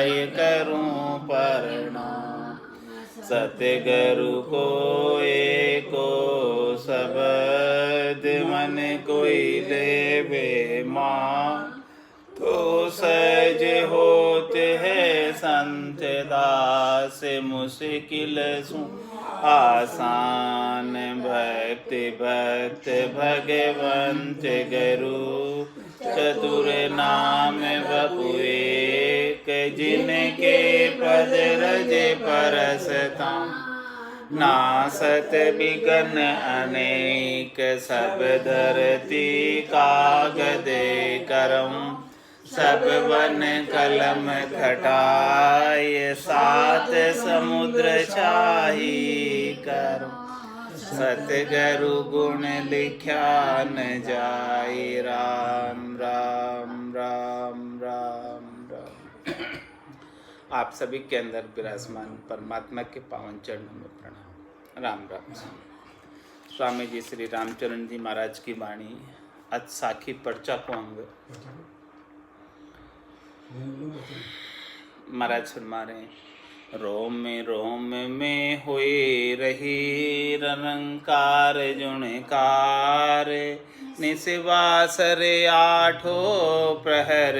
जाय करूं प्रणाम। सतगुरु को एको शब्द मन कोई लेवे मान। तो सहज होते है संत दास मुश्किल सु आसान। भक्ति भक्त भगवंत गुरु चतुर नाम बपु एक। जिनके पद रजे परसता नासत बिगन अनेक। सब धरती कागदे करम सब वन कलम खटाय। सात समुद्र छाही करो सतगुरु गुण लिख्या न जाय। राम राम राम राम राम। आप सभी के अंदर विराजमान परमात्मा के पावन चरणों में प्रणाम। राम राम। स्वामी जी श्री रामचरण जी महाराज की वाणी आज साखी पर्चा को अंग महाराज फरमा रहे हैं। रोम रोम में हुई रही रंकार जुणकार। निस्वासरे आठो प्रहर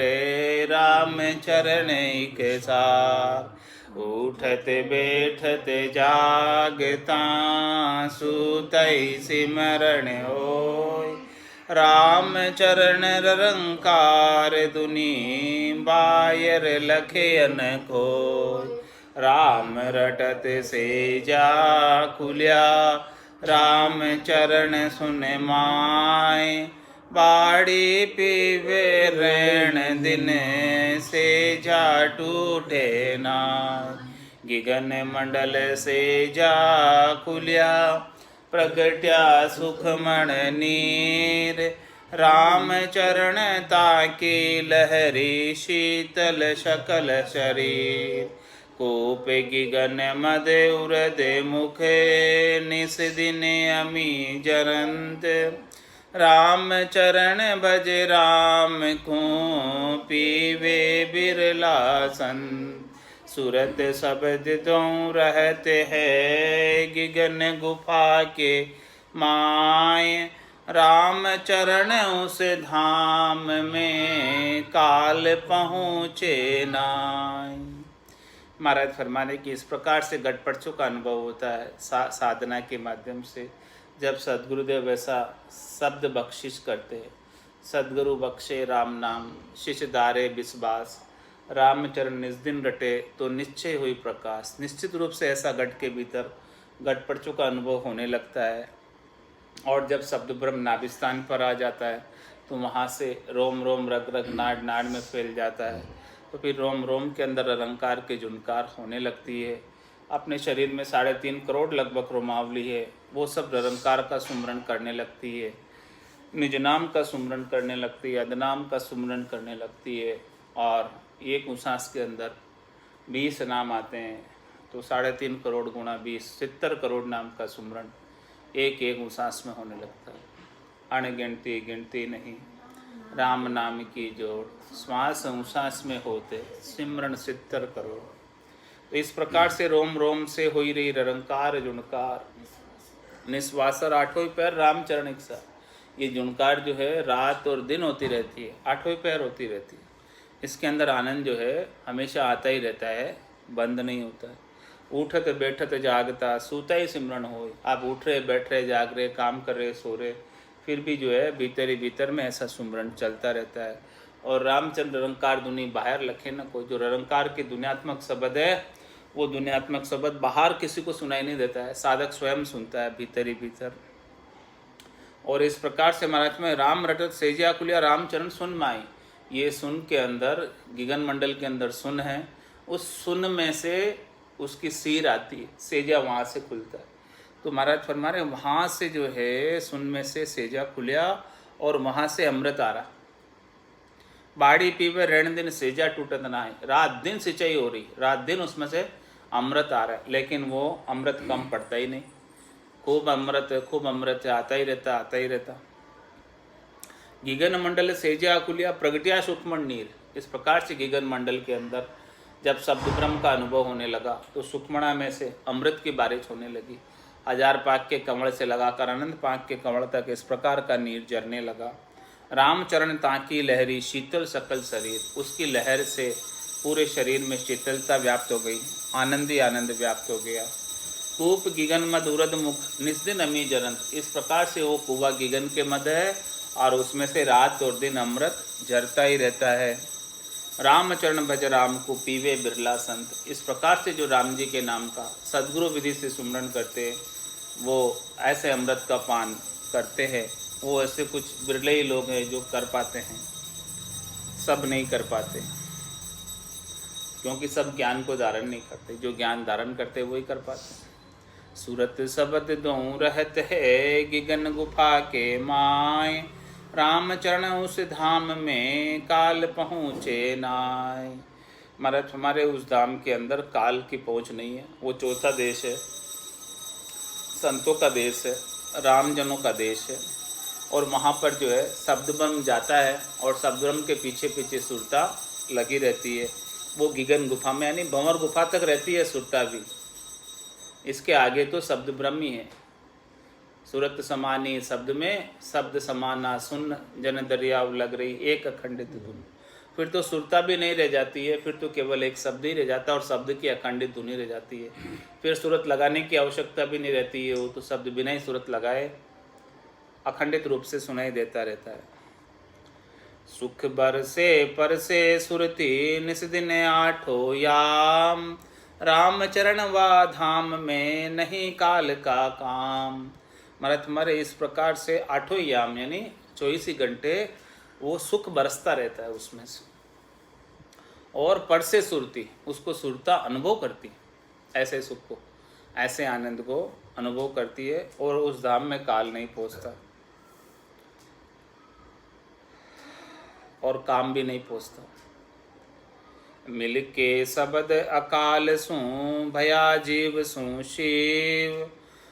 राम चरण एक सार। उठत बैठत जागता सुतई सिमरण होय। राम चरण रंकार दुनी बायर लखे अन खोय। राम रटत सेजा खुल्या राम चरण सुन माय। बाड़ी पीवे रैण दिन सेजा टूटे नाय। गिगन मंडल सेजा खुल्या प्रगट्या सुखमण नीर। राम चरण ताकी लहरी शीतल शकल शरीर। कोप गिगन मद उरदे मुखे निस दिन अमी जरंत। राम चरण भज राम को पीवे बिरला संत। सूरत शब्द दो रहते है गिगन गुफा के माय। राम चरण उस धाम में काल पहुँचे नाय। महाराज फरमाने की इस प्रकार से गटपड़चों का अनुभव होता है साधना के माध्यम से। जब सद्गुरुदेव ऐसा शब्द बख्शिश करते हैं। सद्गुरु बख्शे राम नाम शिष्य दारे विश्वास। रामचरण निज दिन रटे तो निश्चय हुई प्रकाश। निश्चित रूप से ऐसा गट के भीतर गटपड़चों का अनुभव होने लगता है। और जब शब्द ब्रह्म नाभिस्थान पर आ जाता है तो वहाँ से रोम रोम रग रग नाड़ नाड़ में फैल जाता है। तो फिर रोम रोम के अंदर अलंकार के झुनकार होने लगती है। अपने शरीर में 3.5 करोड़ लगभग रोमावली है। वो सब निरंकार का सुमरण करने लगती है। निज नाम का सुमरण करने लगती है। अदनाम का सुमरण करने लगती है। और एक उसास के अंदर 20 नाम आते हैं तो 3.5 करोड़ गुणा 20 70 करोड़ नाम का सुमरण एक एक उसास में होने लगता है। अणगिनती गिनती नहीं राम नाम की जोड़। श्वास उसास में होते सिमरण 70 करोड़। तो इस प्रकार से रोम रोम से हुई रही निरंकार जुणकार। निश्वासर आठों पैर रामचरण एक साथ। ये जुणकार जो है रात और दिन होती रहती है। आठों पैर होती रहती है। इसके अंदर आनंद जो है हमेशा आता ही रहता है, बंद नहीं होता है। उठत बैठत जागता सूता ही सिमरण हो। आप उठ रहे बैठ रहे जाग रहे काम कर रहे सो रहे फिर भी जो है भीतर ही भीतर में ऐसा सुमरण चलता रहता है। और रामचंद्र निरंकार दुनी बाहर लखे न कोई। जो निरंकार के दुनियात्मक शब्द है वो दुनियात्मक शब्द बाहर किसी को सुनाई नहीं देता है। साधक स्वयं सुनता है भीतर ही भीतर। और इस प्रकार से महाराज में राम रटत सेजिया खुलिया राम चरण सुन माई। ये सुन के अंदर गिगन मंडल के अंदर सुन है। उस सुन में से उसकी सीर आती है। सेजा वहाँ से खुलता है। तो महाराज फरमा रहे वहाँ से जो है सुन में से सेजा खुलिया और वहाँ से अमृत आ रहा। बाड़ी पीवे रण दिन सेजा टूटत ना है। रात दिन सिंचाई हो रही, रात दिन उसमें से अमृत आ रहा है। लेकिन वो अमृत कम पड़ता ही नहीं। खूब अमृत आता ही रहता आता ही रहता। गिगन मंडल सेजा खुलिया प्रगटिया सूक्ष्म नीर। इस प्रकार से गिगन मंडल के अंदर जब शब्द ब्रह्म का अनुभव होने लगा तो सुखमणा में से अमृत की बारिश होने लगी। 1000 पाक के कमल से लगाकर अनंत पाक के कमल तक इस प्रकार का नीर झरने लगा। रामचरण ताकी लहरी शीतल सकल शरीर, उसकी लहर से पूरे शरीर में शीतलता व्याप्त हो गई, आनंद ही आनंद व्याप्त हो गया। कूप गिगन मद उरद मुख निस्दिन अमी जरंत, इस प्रकार से वो कुआ गिगन के मद है और उसमें से रात और दिन अमृत झरता ही रहता है। रामचरण भज राम को पीवे बिरला संत, इस प्रकार से जो राम जी के नाम का सद्गुरु विधि से सुमरण करते वो ऐसे अमृत का पान करते हैं। वो ऐसे कुछ बिरले ही लोग हैं जो कर पाते हैं, सब नहीं कर पाते, क्योंकि सब ज्ञान को धारण नहीं करते। जो ज्ञान धारण करते वही कर पाते हैं। सूरत सबद दो रहत है गिगन गुफा के माय, रामचरण उस धाम में काल पहुँचे नाय। महाराज हमारे उस धाम के अंदर काल की पहुँच नहीं है। वो चौथा देश है, संतों का देश है, रामजनों का देश है। और वहाँ पर जो है शब्द ब्रह्म जाता है और शब्द ब्रह्म के पीछे पीछे सुरता लगी रहती है। वो गिगन गुफा में यानी भंवर गुफा तक रहती है सुरता भी, इसके आगे तो शब्द ब्रह्म ही है। सूरत समानी शब्द में शब्द समाना सुन जन दरिया लग रही एक अखंडित धुन, फिर तो सुरता भी नहीं रह जाती है, फिर तो केवल एक शब्द ही रह जाता है और शब्द की अखंडित धुन ही रह जाती है। फिर सूरत लगाने की आवश्यकता भी नहीं रहती है, वो तो शब्द बिना ही सूरत लगाए अखंडित रूप से सुनाई देता रहता है। सुख बरसे परसे सुरती निस दिन आठो याम, रामचरण वा धाम में नहीं काल का काम। महाराज हमारे इस प्रकार से आठों याम यानी 24 ही घंटे वो सुख बरसता रहता है उसमें से, और पर से सुरती उसको सुरता अनुभव करती, ऐसे सुख को ऐसे आनंद को अनुभव करती है और उस धाम में काल नहीं पहुँचता और काम भी नहीं पहुँचता। मिल के शब्द अकाल सु भया जीव सु शिव,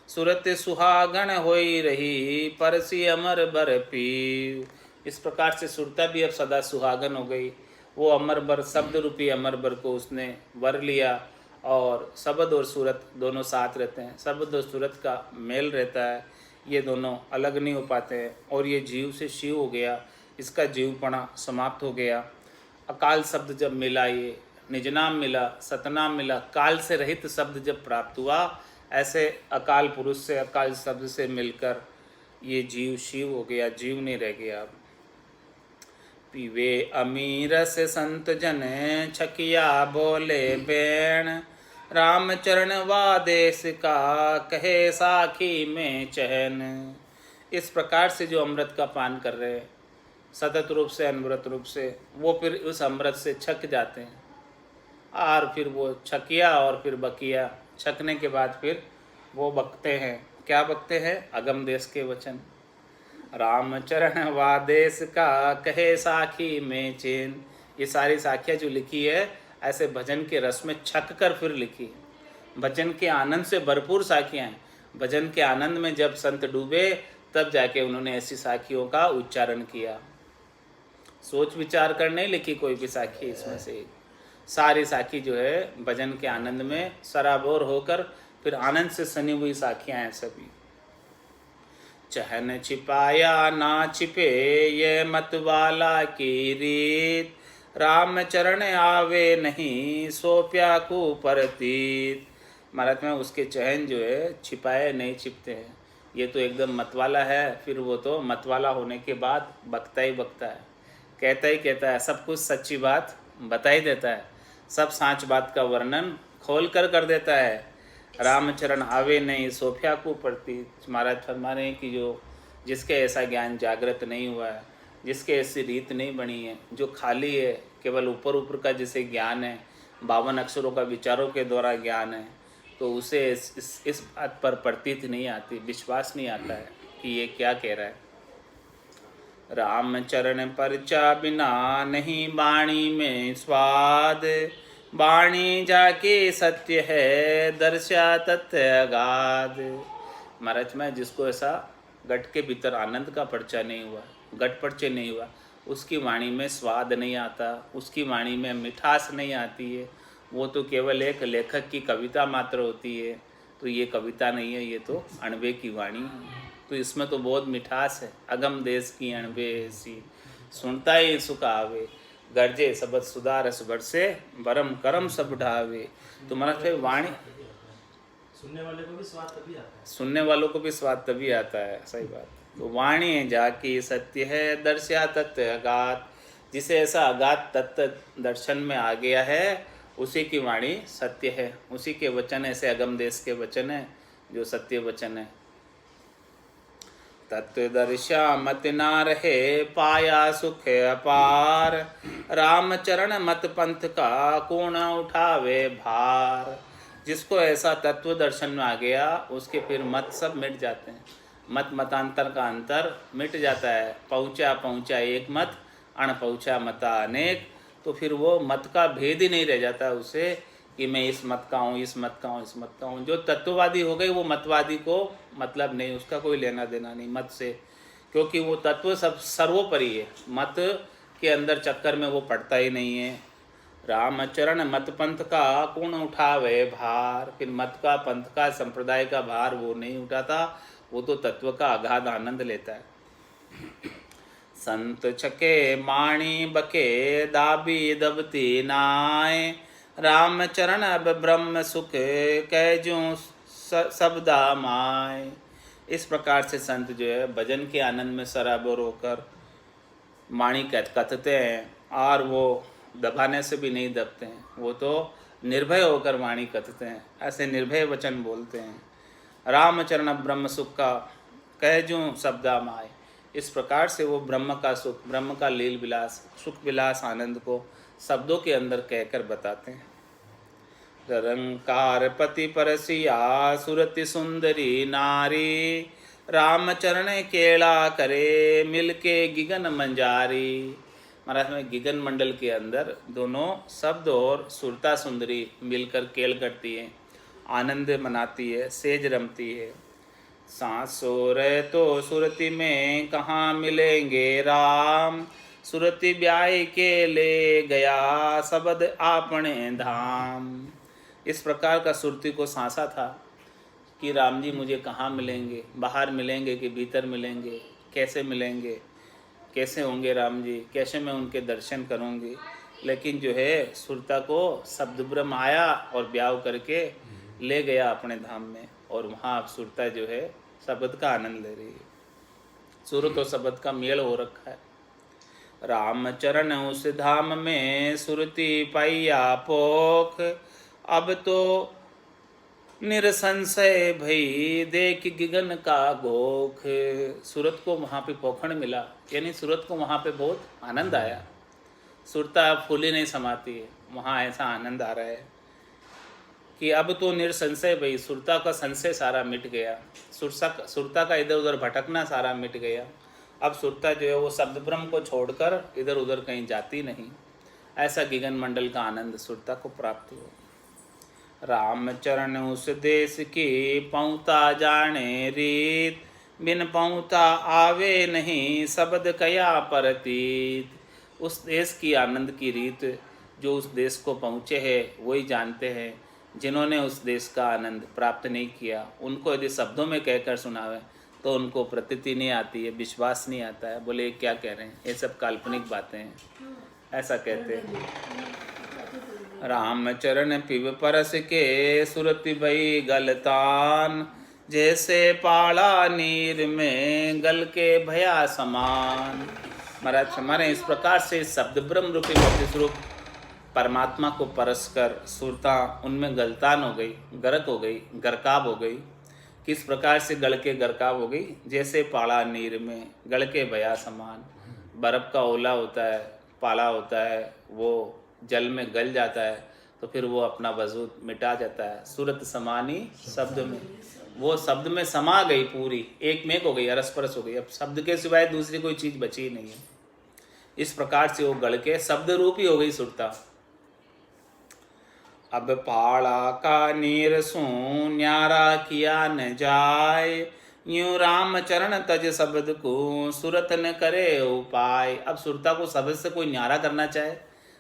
सुरत सुहागण होई रही परसी अमर बर पीव। इस प्रकार से सुरता भी अब सदा सुहागन हो गई। वो अमर बर शब्द रूपी अमर बर को उसने वर लिया और शब्द और सूरत दोनों साथ रहते हैं। शब्द और सूरत का मेल रहता है, ये दोनों अलग नहीं हो पाते हैं। और ये जीव से शिव हो गया, इसका जीवपना समाप्त हो गया। अकाल शब्द जब मिला, ये निजनाम मिला, सतनाम मिला, काल से रहित शब्द जब प्राप्त हुआ, ऐसे अकाल पुरुष से अकाल शब्द से मिलकर ये जीव शिव हो गया, जीव नहीं रह गया। पीवे अमीर से संत जन छकिया बोले बैण, रामचरण वा देश का कहे साखी में चहन। इस प्रकार से जो अमृत का पान कर रहे हैं सतत रूप से अनवरत रूप से, वो फिर उस अमृत से छक जाते हैं और फिर वो छकिया और फिर बकिया, छकने के बाद फिर वो बकते हैं। क्या बकते हैं? अगम देश के वचन। रामचरण वा देश का कहे साखी में चैन। ये सारी साखियाँ जो लिखी है ऐसे भजन के रस में छक कर फिर लिखी है। भजन के आनंद से भरपूर साखियाँ हैं। भजन के आनंद में जब संत डूबे तब जाके उन्होंने ऐसी साखियों का उच्चारण किया। सोच विचार कर नहीं लिखी कोई भी साखी, इसमें से सारी साखी जो है भजन के आनंद में सराबोर होकर फिर आनंद से सनी हुई साखियाँ हैं सभी। चहन छिपाया ना छिपे ये मतवाला की रीत, रामचरण आवे नहीं सोप्या को परतीत। महाराज में उसके चहन जो है छिपाए नहीं छिपते हैं। ये तो एकदम मतवाला है, फिर वो तो मतवाला होने के बाद बकता ही बकता है, कहता ही कहता है, सब कुछ सच्ची बात बता ही देता है, सब सांच बात का वर्णन खोल कर देता है। रामचरण आवे नहीं सोफिया को पड़ती। महाराज फरमा रहे हैं कि जो जिसके ऐसा ज्ञान जागृत नहीं हुआ है, जिसके ऐसी रीत नहीं बनी है, जो खाली है, केवल ऊपर ऊपर का जिसे ज्ञान है, 52 अक्षरों का विचारों के द्वारा ज्ञान है, तो उसे इस बात पर प्रतीत नहीं आती, विश्वास नहीं आता है कि ये क्या कह रहा है। रामचरण परचा बिना नहीं वाणी में स्वाद, वाणी जाके सत्य है दर्शा तथ्य अगाध। महाराज में जिसको ऐसा गट के भीतर आनंद का पर्चा नहीं हुआ, गट पर्चे नहीं हुआ, उसकी वाणी में स्वाद नहीं आता, उसकी वाणी में मिठास नहीं आती है, वो तो केवल एक लेखक की कविता मात्र होती है। तो ये कविता नहीं है, ये तो अणबे की वाणी है। तो इसमें तो बहुत मिठास है। अगम देश की अणबे ऐसी, सुनता ही सुख आवे, गर्जे सबद सुधा रस बरसे, बरम करम सब ढावे। तो मतलब फिर वाणी, सुनने वाले को भी स्वाद तभी आता है। सुनने वालों को भी स्वाद तभी आता है, सही बात। तो वाणी जाकी सत्य है, दर्शया तत्व अगाध। जिसे ऐसा अगाध तत्व दर्शन में आ गया है, उसी की वाणी सत्य है, उसी के वचन ऐसे अगम देश के वचन है जो सत्य वचन है। तत्वदर्शा मत ना रहे, पाया सुख अपार, रामचरण मत पंथ का कौन उठावे भार। जिसको ऐसा तत्व दर्शन में आ गया, उसके फिर मत सब मिट जाते हैं। मत मतांतर का अंतर मिट जाता है। पहुँचा पहुँचा एक मत, अण पहुँचा मता अनेक। तो फिर वो मत का भेद ही नहीं रह जाता उसे कि मैं इस मत का हूँ, इस मत का हूँ, इस मत का हूँ। जो तत्ववादी हो गए वो मतवादी को मतलब नहीं, उसका कोई लेना देना नहीं मत से, क्योंकि वो तत्व सब सर्वोपरि है। मत के अंदर चक्कर में वो पड़ता ही नहीं है। रामचरण मत पंथ का कौन उठावे भार। फिर मत का, पंथ का, संप्रदाय का भार वो नहीं उठाता, वो तो तत्व का अगाध आनंद लेता है। संत छके माणी बके, दाबी दबती नाय, रामचरण अब ब्रह्म सुख कैजू सबदा माय। इस प्रकार से संत जो है भजन के आनंद में सराबोर होकर वाणी कथते हैं, और वो दबाने से भी नहीं दबते हैं, वो तो निर्भय होकर वाणी कथते हैं। ऐसे निर्भय वचन बोलते हैं। रामचरण ब्रह्म सुख का कहजूँ शब्दा माय। इस प्रकार से वो ब्रह्म का सुख, ब्रह्म का लील विलास, सुख विलास आनंद को शब्दों के अंदर कहकर बताते हैं। रंकार पति परसिया, सुरति सुंदरी नारी, रामचरण केला करे, मिलके गिगन मंजारी। महाराज में गिगन मंडल के अंदर दोनों शब्द और सुरता सुंदरी मिलकर केल करती है, आनंद मनाती है, सेज रमती है। सांसो रहे तो सुरति में कहाँ मिलेंगे राम, सुरति ब्याई के ले गया सबद आपने धाम। इस प्रकार का सुरती को सांसा था कि राम जी मुझे कहाँ मिलेंगे, बाहर मिलेंगे कि भीतर मिलेंगे, कैसे मिलेंगे, कैसे होंगे राम जी, कैसे मैं उनके दर्शन करूँगी। लेकिन जो है सुरता को शब्द ब्रह्म आया और ब्याह करके ले गया अपने धाम में, और वहाँ अब सुरता जो है शब्द का आनंद ले रही है। सुरत और शब्द का मेल हो रखा है। रामचरण उस धाम में सुरती पाइया पोख, अब तो निरसंशय भई देख गिगन का गोख। सूरत को वहाँ पे पोखण मिला, यानी सूरत को वहाँ पे बहुत आनंद आया। सुरता फूली नहीं समाती है, वहाँ ऐसा आनंद आ रहा है कि अब तो निरसंशय भई, सुरता का संशय सारा मिट गया, सुरता का इधर उधर भटकना सारा मिट गया। अब सुरता जो है वो शब्द ब्रह्म को छोड़कर इधर उधर कहीं जाती नहीं। ऐसा गिगन मंडल का आनंद सुरता को प्राप्त हुआ। रामचरण उस देश की पहुँता जाने रीत, बिन पहुँता आवे नहीं शब्द कया परतीत। उस देश की आनंद की रीत जो उस देश को पहुँचे हैं वही जानते हैं। जिन्होंने उस देश का आनंद प्राप्त नहीं किया, उनको यदि शब्दों में कहकर सुनावे तो उनको प्रतीति नहीं आती है, विश्वास नहीं आता है। बोले ये क्या कह रहे हैं, ये सब काल्पनिक बातें हैं, ऐसा कहते हैं। रामचरण पिब परस के सुरति भई गलतान, जैसे पाला नीर में गल के भया समान। महाराज हमारे इस प्रकार से शब्द ब्रह्म रूपी भक्ति स्वरूप परमात्मा को परस कर सुरता उनमें गलतान हो गई, गरक हो गई, गरकाब हो गई। किस प्रकार से गल के गरकाब हो गई, जैसे पाला नीर में गल के भया समान। बर्फ़ का ओला होता है, पाला होता है, वो जल में गल जाता है तो फिर वो अपना वजूद मिटा जाता है। सूरत समानी शब्द में, वो शब्द में समा गई, पूरी एक में हो गई, अरसपरस हो गई। अब शब्द के सिवाय दूसरी कोई चीज़ बची ही नहीं है। इस प्रकार से वो गल के शब्द रूपी हो गई सुरता। अब पाला का नीर सू न्यारा किया न जाय, यूं रामचरण तज शब्द को सुरत न करे उपाय। अब सुरता को शब्द से कोई न्यारा करना चाहे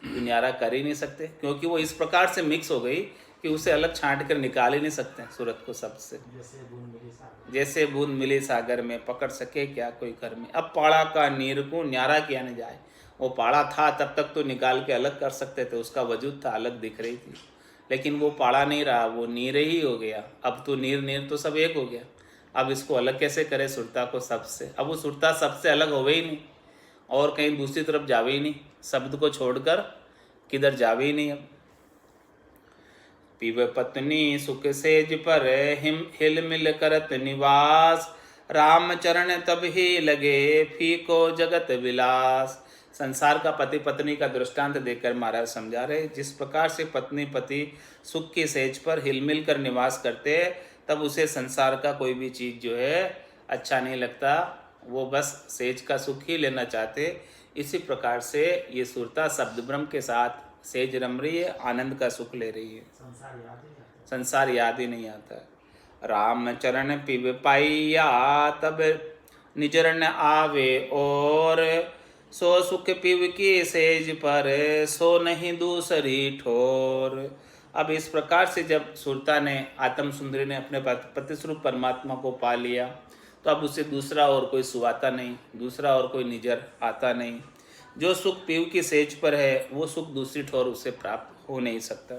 तो न्यारा कर ही नहीं सकते, क्योंकि वो इस प्रकार से मिक्स हो गई कि उसे अलग छांट कर निकाल ही नहीं सकते सूरत को सबसे। जैसे बूंद मिली सागर। जैसे बूंद मिली सागर में, पकड़ सके क्या कोई घर में। अब पाड़ा का नीर को न्यारा किया न जाए। वो पाड़ा था तब तक तो निकाल के अलग कर सकते थे, उसका वजूद था, अलग दिख रही थी, लेकिन वो पाड़ा नहीं रहा, वो नीर ही हो गया। अब तो नीर नीर तो सब एक हो गया। अब इसको अलग कैसे करे सुरता को सबसे? अब वो सुरता सबसे अलग होवे ही नहीं और कहीं दूसरी तरफ जावे ही नहीं, शब्द को छोड़कर किधर जावे ही नहीं। अब पिब पत्नी सुख सेज पर हिल मिल करत निवास, राम चरण तब ही लगे फीको जगत विलास। संसार का पति पत्नी का दृष्टांत देकर महाराज समझा रहे, जिस प्रकार से पत्नी पति सुख की सेज पर हिलमिल कर निवास करते तब उसे संसार का कोई भी चीज़ जो है अच्छा नहीं लगता, वो बस सेज का सुख ही लेना चाहते। इसी प्रकार से ये सुरता शब्द ब्रह्म के साथ सेज रम रही है, आनंद का सुख ले रही है, संसार याद ही नहीं आता। संसार याद ही नहीं आता। राम चरण पिब पाइया तब निजरन आवे और, सो सुख पिब की सेज पर सो नहीं दूसरी ठोर। अब इस प्रकार से जब सुरता ने, आत्म सुंदरी ने अपने पति स्वरूप परमात्मा को पा लिया तो अब उसे दूसरा और कोई सुहाता नहीं, दूसरा और कोई निजर आता नहीं। जो सुख पीव की सेज पर है वो सुख दूसरी ठोर उसे प्राप्त हो नहीं सकता।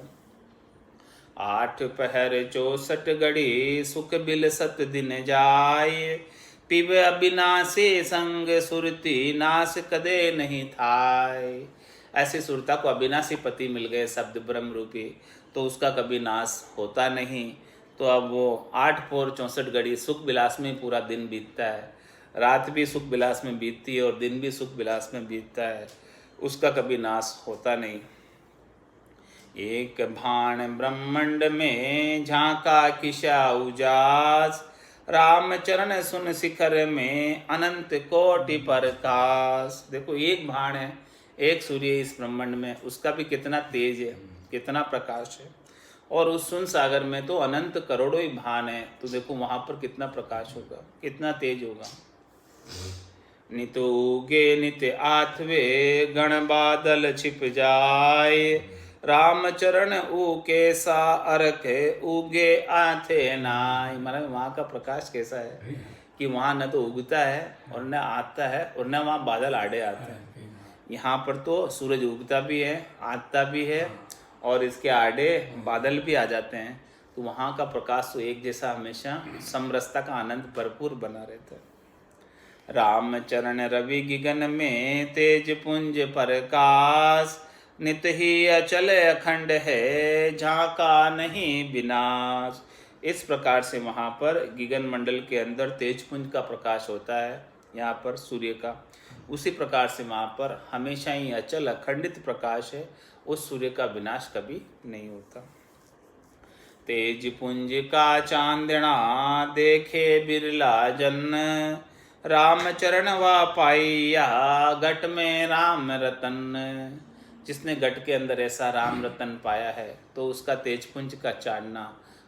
8 पहर 64 घड़ी सुख बिल सत दिन जाए, पिब अविनाशी संग सुरती नाश कदे नहीं थाय। ऐसे सुरता को अविनाशी पति मिल गए शब्द ब्रह्म रूपी, तो उसका कभी नाश होता नहीं। तो अब वो 8 पहर 64 घड़ी सुख विलास में पूरा दिन बीतता है, रात भी सुख विलास में बीतती है और दिन भी सुख विलास में बीतता है, उसका कभी नाश होता नहीं। एक भाण ब्रह्मांड में झांका किशा उजास, राम चरण सुन शिखर में अनंत कोटि प्रकाश। देखो एक भाण है, एक सूर्य इस ब्रह्मांड में, उसका भी कितना तेज है, कितना प्रकाश है, और उस सुन सागर में तो अनंत करोड़ों ही भान है, तो देखो वहाँ पर कितना प्रकाश होगा, कितना तेज होगा। नित उगे नित आठवे गण बादल छिप जाए, राम चरण ऊके सा अर्क उगे आथे नाय। मतलब वहाँ का प्रकाश कैसा है कि वहाँ न तो उगता है और न आता है और न वहाँ बादल आड़े आते हैं। यहाँ पर तो सूरज उगता भी है, आता भी है और इसके आड़े बादल भी आ जाते हैं, तो वहाँ का प्रकाश तो एक जैसा हमेशा समरसता का आनंद भरपूर बना रहता है। राम चरण रवि गगन में तेज पुंज प्रकाश, नित ही अचल अखंड है झांका नहीं विनाश। इस प्रकार से वहाँ पर गगन मंडल के अंदर तेज पुंज का प्रकाश होता है, यहाँ पर सूर्य का, उसी प्रकार से वहाँ पर हमेशा ही अचल अखंडित प्रकाश है, उस सूर्य का विनाश कभी नहीं होता। तेज पुंज का चांदना देखे बिरला जन, राम चरण वा पाइया घट में राम रतन। जिसने घट के अंदर ऐसा राम रतन पाया है तो उसका तेजपुंज का चांदना,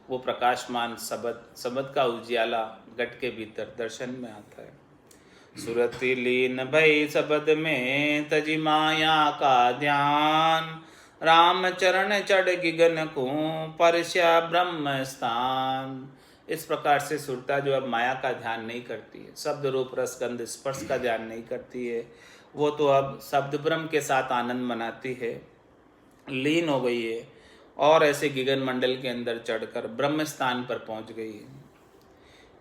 वो प्रकाशमान सबद का उजियाला घट के भीतर दर्शन में आता है। सुरति लीन भई सबद में तजी माया का ध्यान, राम चरण चढ़ गगन को परस्या ब्रह्म स्थान। इस प्रकार से सुरता जो अब माया का ध्यान नहीं करती है, शब्द रूप रस गंध स्पर्श का ध्यान नहीं करती है, वो तो अब शब्द ब्रह्म के साथ आनंद मनाती है, लीन हो गई है और ऐसे गगन मंडल के अंदर चढ़कर ब्रह्म स्थान पर पहुंच गई है।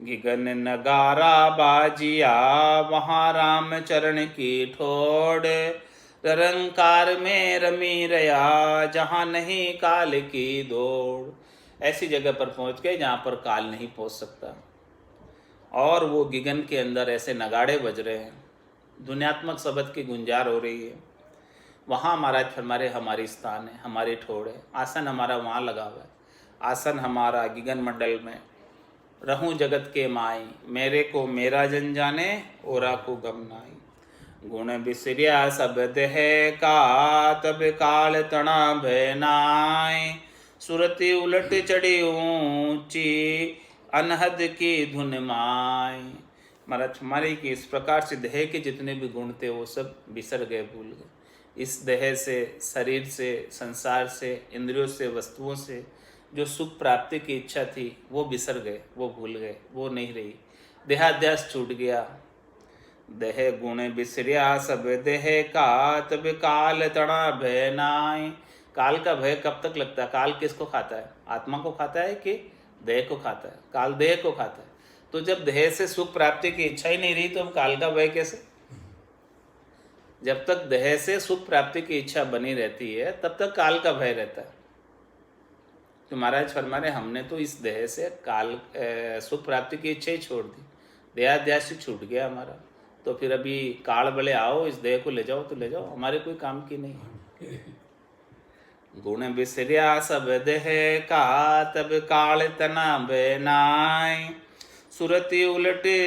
गगन नगारा बाजिया वहाँ राम चरण की ठोड़, निरंकार में रमी रया जहाँ नहीं काल की दौड़। ऐसी जगह पर पहुंच गए जहाँ पर काल नहीं पहुंच सकता, और वो गगन के अंदर ऐसे नगाड़े बज रहे हैं, दुनियात्मक शब्द की गुंजार हो रही है। वहाँ महाराज फरमारे हमारी स्थान है, हमारी ठोड़ है, आसन हमारा वहाँ लगा हुआ है, आसन हमारा गगन मंडल में। रहूं जगत के माई मेरे को मेरा जन जाने ओरा को गम नाई। गुण बिसरिया शब्द है का तब काल तना भय नाय, सुरती उलट चढ़ी ऊंची अनहद की धुन माय। महाराज हमारे की इस प्रकार से देह के जितने भी गुण थे वो सब बिसर गए, भूल गए। इस देह से, शरीर से, संसार से, इंद्रियों से, वस्तुओं से जो सुख प्राप्ति की इच्छा थी वो बिसर गए, वो भूल गए, वो नहीं रही। देहाध्यास छूट गया। देह गुण बिसरिया सब देह का, तब काल तड़ा भय नाय। काल का भय कब तक लगता है? काल किसको खाता है? आत्मा को खाता है कि देह को खाता है? काल देह को खाता है। तो जब देह से सुख प्राप्ति की इच्छा ही नहीं रही तो अब काल का भय कैसे? जब तक देह से सुख प्राप्ति की इच्छा बनी रहती है तब तक काल का भय रहता है। तो महाराज फरमा रहे हमने तो इस देह से काल सुख प्राप्ति की इच्छा ही छोड़ दी, देहाध्यास ही छूट गया हमारा। तो फिर अभी काल बले आओ, इस देह को ले जाओ तो ले जाओ, हमारे कोई काम की नहीं। गुण बिसरिया सब देह का, तब काल तना बेनाय। सुरती उलटे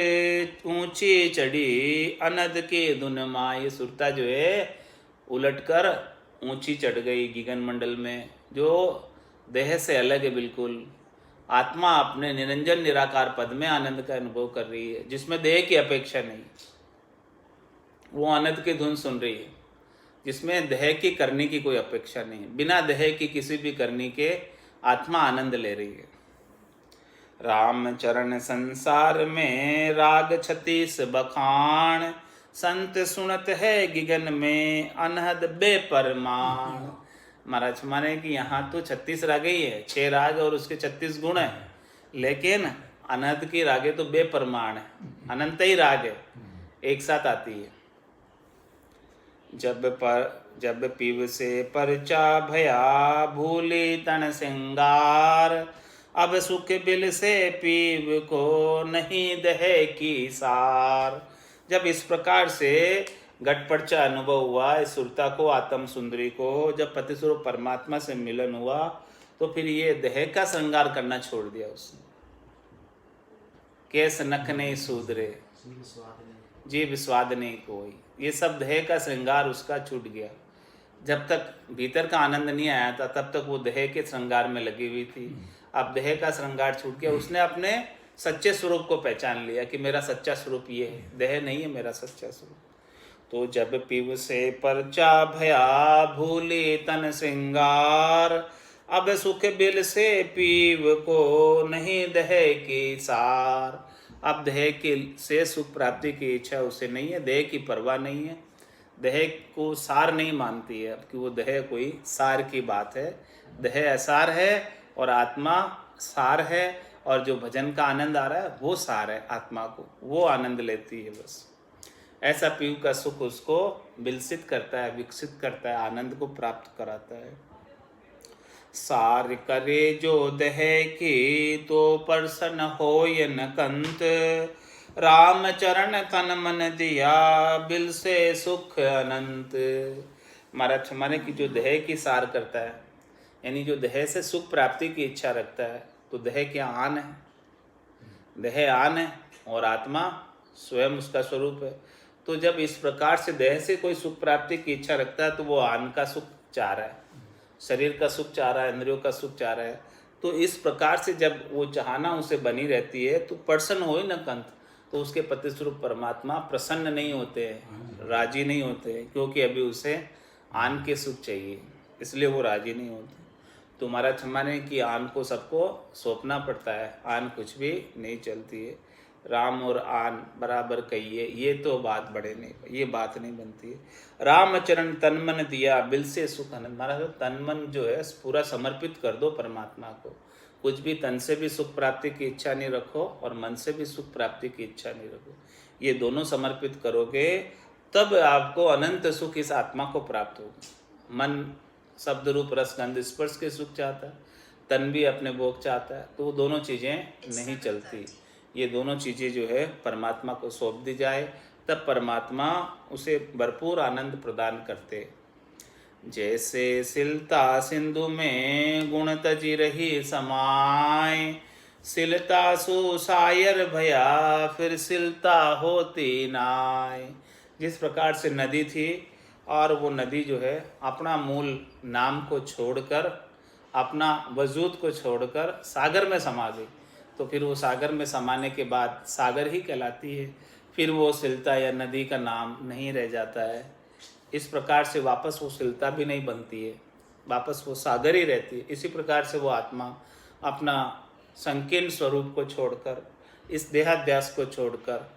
ऊंची चढ़ी, अनद के धुन माई। सुरता जो है उलट कर ऊंची चढ़ गई गगन मंडल में, जो देह से अलग है बिल्कुल। आत्मा अपने निरंजन निराकार पद में आनंद का अनुभव कर रही है, जिसमें देह की अपेक्षा नहीं। वो आनंद की धुन सुन रही है जिसमें देह की करने की कोई अपेक्षा नहीं है। बिना देह की किसी भी करने के आत्मा आनंद ले रही है। राम चरण संसार में राग 36 बखान, संत सुनत है गगन में अनहद बेपरमाण। महाराज माने कि यहाँ तो 36 रागे ही है, 6 राग और उसके 36 गुण है, लेकिन अनहद की रागे तो बेपरमाण है, अनंत ही राग है, एक साथ आती है। जब पीव से परचा भया, भूली तन सिंगार। अब सुख बिल से पीव को, नहीं दह की सार। जब इस प्रकार से घट परचा अनुभव हुआ इस सुरता को, आत्म सुंदरी को, जब पति स्वरूप परमात्मा से मिलन हुआ तो फिर ये देह का श्रृंगार करना छोड़ दिया उसने। केस नख नहीं सूदरे, जीव स्वाद नहीं कोई, ये सब देह का श्रृंगार उसका छूट गया। जब तक भीतर का आनंद नहीं आया था तब तक वो देह के श्रृंगार में लगी हुई थी। अब देह का श्रृंगार छूट गया, उसने अपने सच्चे स्वरूप को पहचान लिया कि मेरा सच्चा स्वरूप ये है, देह नहीं है मेरा सच्चा स्वरूप। तो जब पीव से परचा भया, भूली तन श्रृंगार। अब सुख बिल से पीव को, नहीं देह की सार। अब देह के से सुख प्राप्ति की इच्छा उसे नहीं है, देह की परवाह नहीं है, देह को सार नहीं मानती है कि वो देह कोई सार की बात है। देह असार है और आत्मा सार है, और जो भजन का आनंद आ रहा है वो सार है, आत्मा को वो आनंद लेती है बस। ऐसा पीव का सुख उसको विलसित करता है, विकसित करता है, आनंद को प्राप्त कराता है। सार करे जो देह की, तो प्रसन्न होय न कंत। राम चरण तन मन दिया, बिल से सुख अनंत। महाराज माने कि जो देह की सार करता है, यानी जो देह से सुख प्राप्ति की इच्छा रखता है, तो देह क्या आन है, देह आन है और आत्मा स्वयं उसका स्वरूप है। तो जब इस प्रकार से देह से कोई सुख प्राप्ति की इच्छा रखता है तो वो आन का सुख चाह रहा है, शरीर का सुख चाह रहा है, इंद्रियों का सुख चाह रहा है। तो इस प्रकार से जब वो चाहना उसे बनी रहती है तो प्रसन्न हो न कंत, तो उसके पति स्वरूप परमात्मा प्रसन्न नहीं होते हैं, राजी नहीं होते हैं, क्योंकि अभी उसे आन के सुख चाहिए, इसलिए वो राजी नहीं होते। तो महाराज माने कि आन को सबको सौंपना पड़ता है, आन कुछ भी नहीं चलती है। राम और आन बराबर कहिए, ये तो बात बड़े नहीं, ये बात नहीं बनती है। राम चरण तन मन दिया, बिल से सुख आनंद। महाराज तन मन जो है पूरा समर्पित कर दो परमात्मा को, कुछ भी तन से भी सुख प्राप्ति की इच्छा नहीं रखो और मन से भी सुख प्राप्ति की इच्छा नहीं रखो, ये दोनों समर्पित करोगे तब आपको अनंत सुख इस आत्मा को प्राप्त होगा। मन शब्द रूप रस गंध स्पर्श के सुख चाहता है, तन भी अपने भोग चाहता है, तो वो दोनों चीज़ें नहीं चलती। ये दोनों चीज़ें जो है परमात्मा को सौंप दी जाए, तब परमात्मा उसे भरपूर आनंद प्रदान करते। जैसे सिलता सिंधु में, गुण तजी रही समाय। सिलता सुसायर भया, फिर सिलता होती नाय। जिस प्रकार से नदी थी और वो नदी जो है अपना मूल नाम को छोड़कर, अपना वजूद को छोड़कर सागर में समा गई, तो फिर वो सागर में समाने के बाद सागर ही कहलाती है, फिर वो सिलता या नदी का नाम नहीं रह जाता है। इस प्रकार से वापस वो शिलता भी नहीं बनती है, वापस वो सागर ही रहती है। इसी प्रकार से वो आत्मा अपना संकीर्ण स्वरूप को छोड़कर, इस देहाध्यास को छोड़कर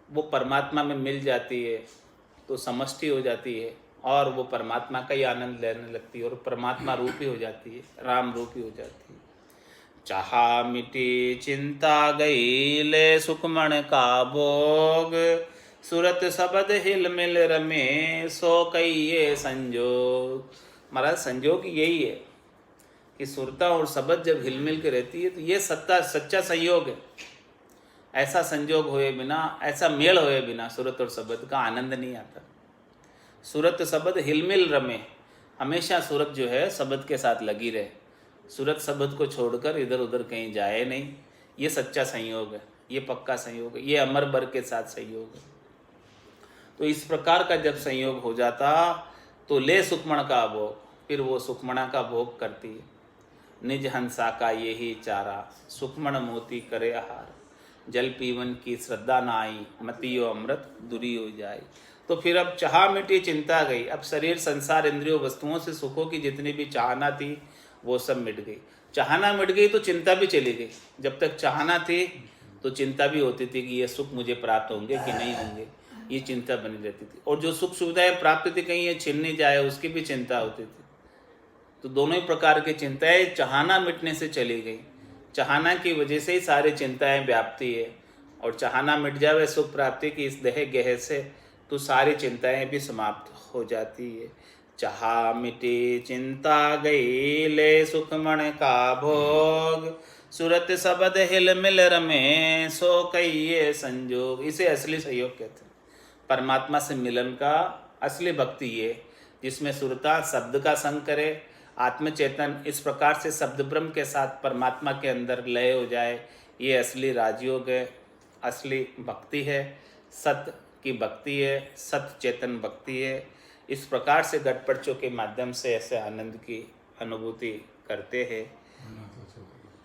वो परमात्मा में मिल जाती है, तो समष्टि हो जाती है और वो परमात्मा का ही आनंद लेने लगती है और परमात्मा रूपी हो जाती है, राम रूपी हो जाती है। चाहा मिटी चिंता गई ले सुखमण का भोग, सूरत शबद हिल मिल रमे सो कई ये संजोग। महाराज संजोग यही है कि सुरता और शबद जब हिल मिल के रहती है तो ये सच्चा संयोग है। ऐसा संजोग हुए बिना, ऐसा मेल हुए बिना सूरत और शबद का आनंद नहीं आता। सूरत शबद हिलमिल रमे, हमेशा सूरत जो है शबद के साथ लगी रहे, सूरत शबद को छोड़कर इधर उधर कहीं जाए नहीं। ये सच्चा संयोग है, ये पक्का संयोग है, ये अमर बर के साथ संयोग है। तो इस प्रकार का जब संयोग हो जाता तो ले सुखमण का भोग, फिर वो सुखमणा का भोग करती है। निज हंसा का यही चारा, सुखमण मोती करे आहार, जल पीवन की श्रद्धा नाई, मतियो अमृत दुरी हो जाए। तो फिर अब चाह मिटी चिंता गई। अब शरीर संसार इंद्रियों वस्तुओं से सुखों की जितनी भी चाहना थी वो सब मिट गई। चाहना मिट गई तो चिंता भी चली गई। जब तक चाहना थी तो चिंता भी होती थी कि ये सुख मुझे प्राप्त होंगे कि नहीं होंगे, ये चिंता बनी रहती थी। और जो सुख सुविधाएं प्राप्त थी कहीं ये छिन नहीं जाए उसकी भी चिंता होती थी। तो दोनों ही प्रकार की चिंताएं चाहना मिटने से चली गई। चाहना की वजह से ही सारी चिंताएं व्याप्ति है, और चाहना मिट जावे सुख प्राप्ति की इस देह गेह से तो सारी चिंताएं भी समाप्त हो जाती है। चाह मिटी चिंता गई ले सुखमण का भोग, सूरत शबद हिल मिल रमे सो कई ये संजोग। इसे असली सहयोग कहते हैं। परमात्मा से मिलन का असली भक्ति ये, जिसमें सुरता शब्द का संग करे, आत्मचेतन इस प्रकार से शब्द ब्रह्म के साथ परमात्मा के अंदर लय हो जाए, ये असली राजयोग है, असली भक्ति है, सत्य की भक्ति है, सत्य चेतन भक्ति है। इस प्रकार से घटपटचों के माध्यम से ऐसे आनंद की अनुभूति करते हैं।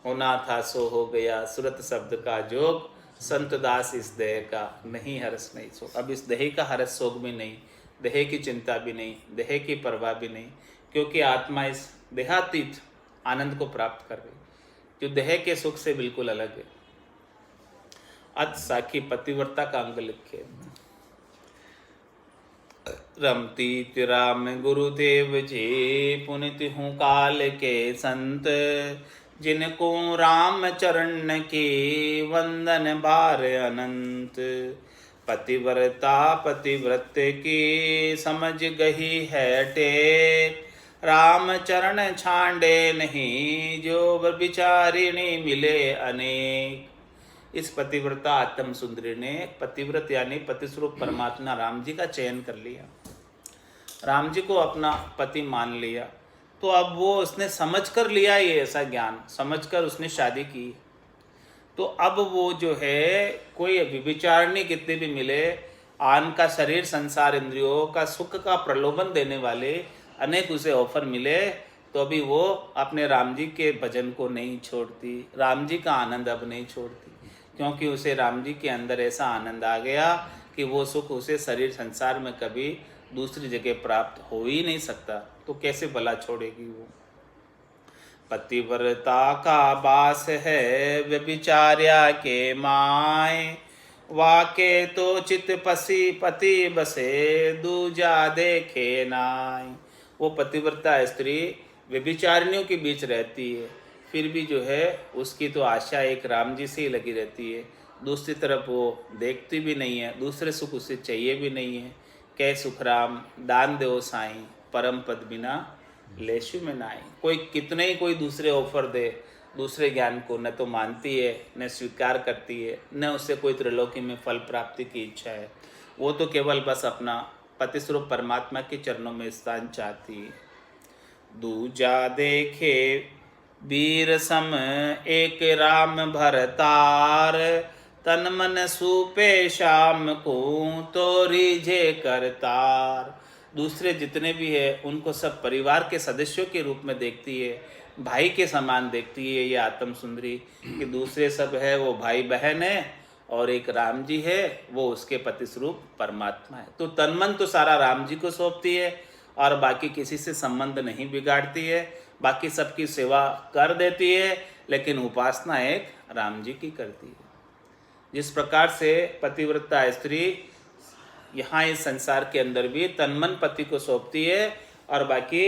होना था सो हो गया, सूरत शब्द का जोग, संत दास इस देह का नहीं हर्ष नहीं शोक। अब इस देह का हर्ष शोक भी नहीं, देह की चिंता भी नहीं, देह की परवाह भी नहीं, क्योंकि आत्मा इस देहातीत आनंद को प्राप्त कर रही, जो देह के सुख से बिल्कुल अलग है। अत साखी पतिव्रता का अंग लिखे। रमती राम गुरुदेव जी, पुनित हूँ काल के संत, जिनको राम चरण की वंदन बार अनंत। पतिव्रता पतिव्रत की समझ गही है टेक, राम चरण छांडे नहीं जो व्यभिचारिणी मिले अनेक। इस पतिव्रता आत्म सुंदरी ने पतिव्रत यानी पतिस्वरूप परमात्मा राम जी का चयन कर लिया, राम जी को अपना पति मान लिया। तो अब वो उसने समझ कर लिया, ये ऐसा ज्ञान समझकर उसने शादी की। तो अब वो जो है कोई विचारणी कितने भी मिले, आन का शरीर संसार इंद्रियों का सुख का प्रलोभन देने वाले अनेक उसे ऑफर मिले, तो अभी वो अपने राम जी के भजन को नहीं छोड़ती, राम जी का आनंद अब नहीं छोड़ती, क्योंकि उसे राम जी के अंदर ऐसा आनंद आ गया कि वो सुख उसे शरीर संसार में कभी दूसरी जगह प्राप्त हो ही नहीं सकता। तो कैसे भला छोड़ेगी वो। पतिव्रता का बास है व्यभिचार्या के माय, वाके तो चित पसी पति बसे दूजा देखे नाय। वो पतिव्रता स्त्री व्यभिचारिणियों के बीच रहती है, फिर भी जो है उसकी तो आशा एक राम जी से ही लगी रहती है, दूसरी तरफ वो देखती भी नहीं है, दूसरे सुख उसे चाहिए भी नहीं है। कै सुख राम दान देओ साईं, परम पद बिना लेशु में नाई। कोई कितने ही कोई दूसरे ऑफर दे, दूसरे ज्ञान को न तो मानती है, न स्वीकार करती है, न उससे कोई त्रिलोकी में फल प्राप्ति की इच्छा है। वो तो केवल बस अपना पतिस्वरूप परमात्मा के चरणों में स्थान चाहती है। दूजा देखे वीर सम एक राम भरतार, तन मन सूपे शाम को तो रिझे करतार। दूसरे जितने भी है उनको सब परिवार के सदस्यों के रूप में देखती है, भाई के समान देखती है ये आत्म सुंदरी, कि दूसरे सब है वो भाई बहन है और एक राम जी है, वो उसके पति स्वरूप परमात्मा है। तो तन मन तो सारा राम जी को सौंपती है और बाकी किसी से संबंध नहीं बिगाड़ती है, बाकी सबकी सेवा कर देती है, लेकिन उपासना एक राम जी की करती है। जिस प्रकार से पतिव्रता स्त्री यहाँ इस संसार के अंदर भी तन मन पति को सौंपती है और बाकी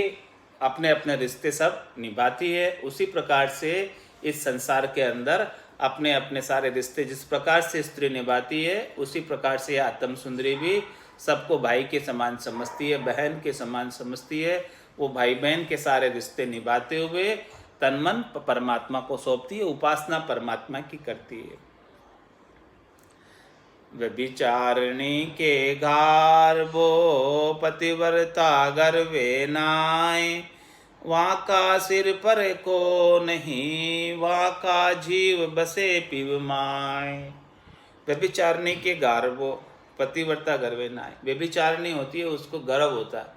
अपने अपने रिश्ते सब निभाती है, उसी प्रकार से इस संसार के अंदर अपने अपने सारे रिश्ते जिस प्रकार से स्त्री निभाती है, उसी प्रकार से आत्म सुंदरी भी सबको भाई के समान समझती है, बहन के समान समझती है। वो भाई बहन के सारे रिश्ते निभाते हुए तन मन परमात्मा को सौंपती है, उपासना परमात्मा की करती है। व्यभिचारिणी के गार्बो पतिव्रता गर्वे नाय, वहाँ का सिर पर को नहीं, वहाँ का जीव बसे पिव माय। व्यभिचारिणी के गार्बो पतिव्रता गर्वे नाय, व्यभिचारिणी होती है उसको गर्व होता है,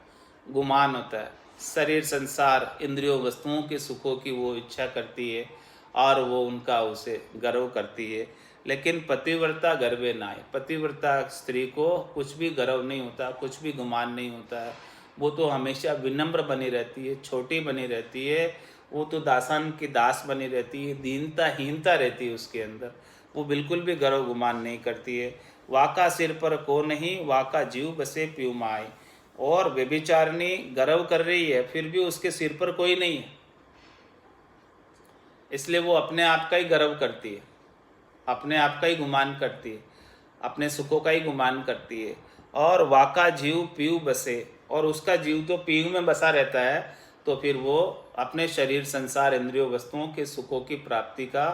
गुमान होता है, शरीर संसार इंद्रियों वस्तुओं के सुखों की वो इच्छा करती है और वो उनका उसे गर्व करती है। लेकिन पतिव्रता गर्वे नाय, पतिव्रता स्त्री को कुछ भी गर्व नहीं होता, कुछ भी गुमान नहीं होता है। वो तो हमेशा विनम्र बनी रहती है, छोटी बनी रहती है, वो तो दासान की दास बनी रहती है, दीनता हीनता रहती है उसके अंदर, वो बिल्कुल भी गर्व गुमान नहीं करती है। वाका सिर पर को नहीं, वाका जीव बसे प्यू माय। और व्यभिचारिणी गर्व कर रही है, फिर भी उसके सिर पर कोई नहीं है, इसलिए वो अपने आप का ही गर्व करती है, अपने आप का ही गुमान करती है, अपने सुखों का ही गुमान करती है। और वाका जीव पीऊ बसे, और उसका जीव तो पीऊ में बसा रहता है, तो फिर वो अपने शरीर संसार इंद्रियों वस्तुओं के सुखों की प्राप्ति का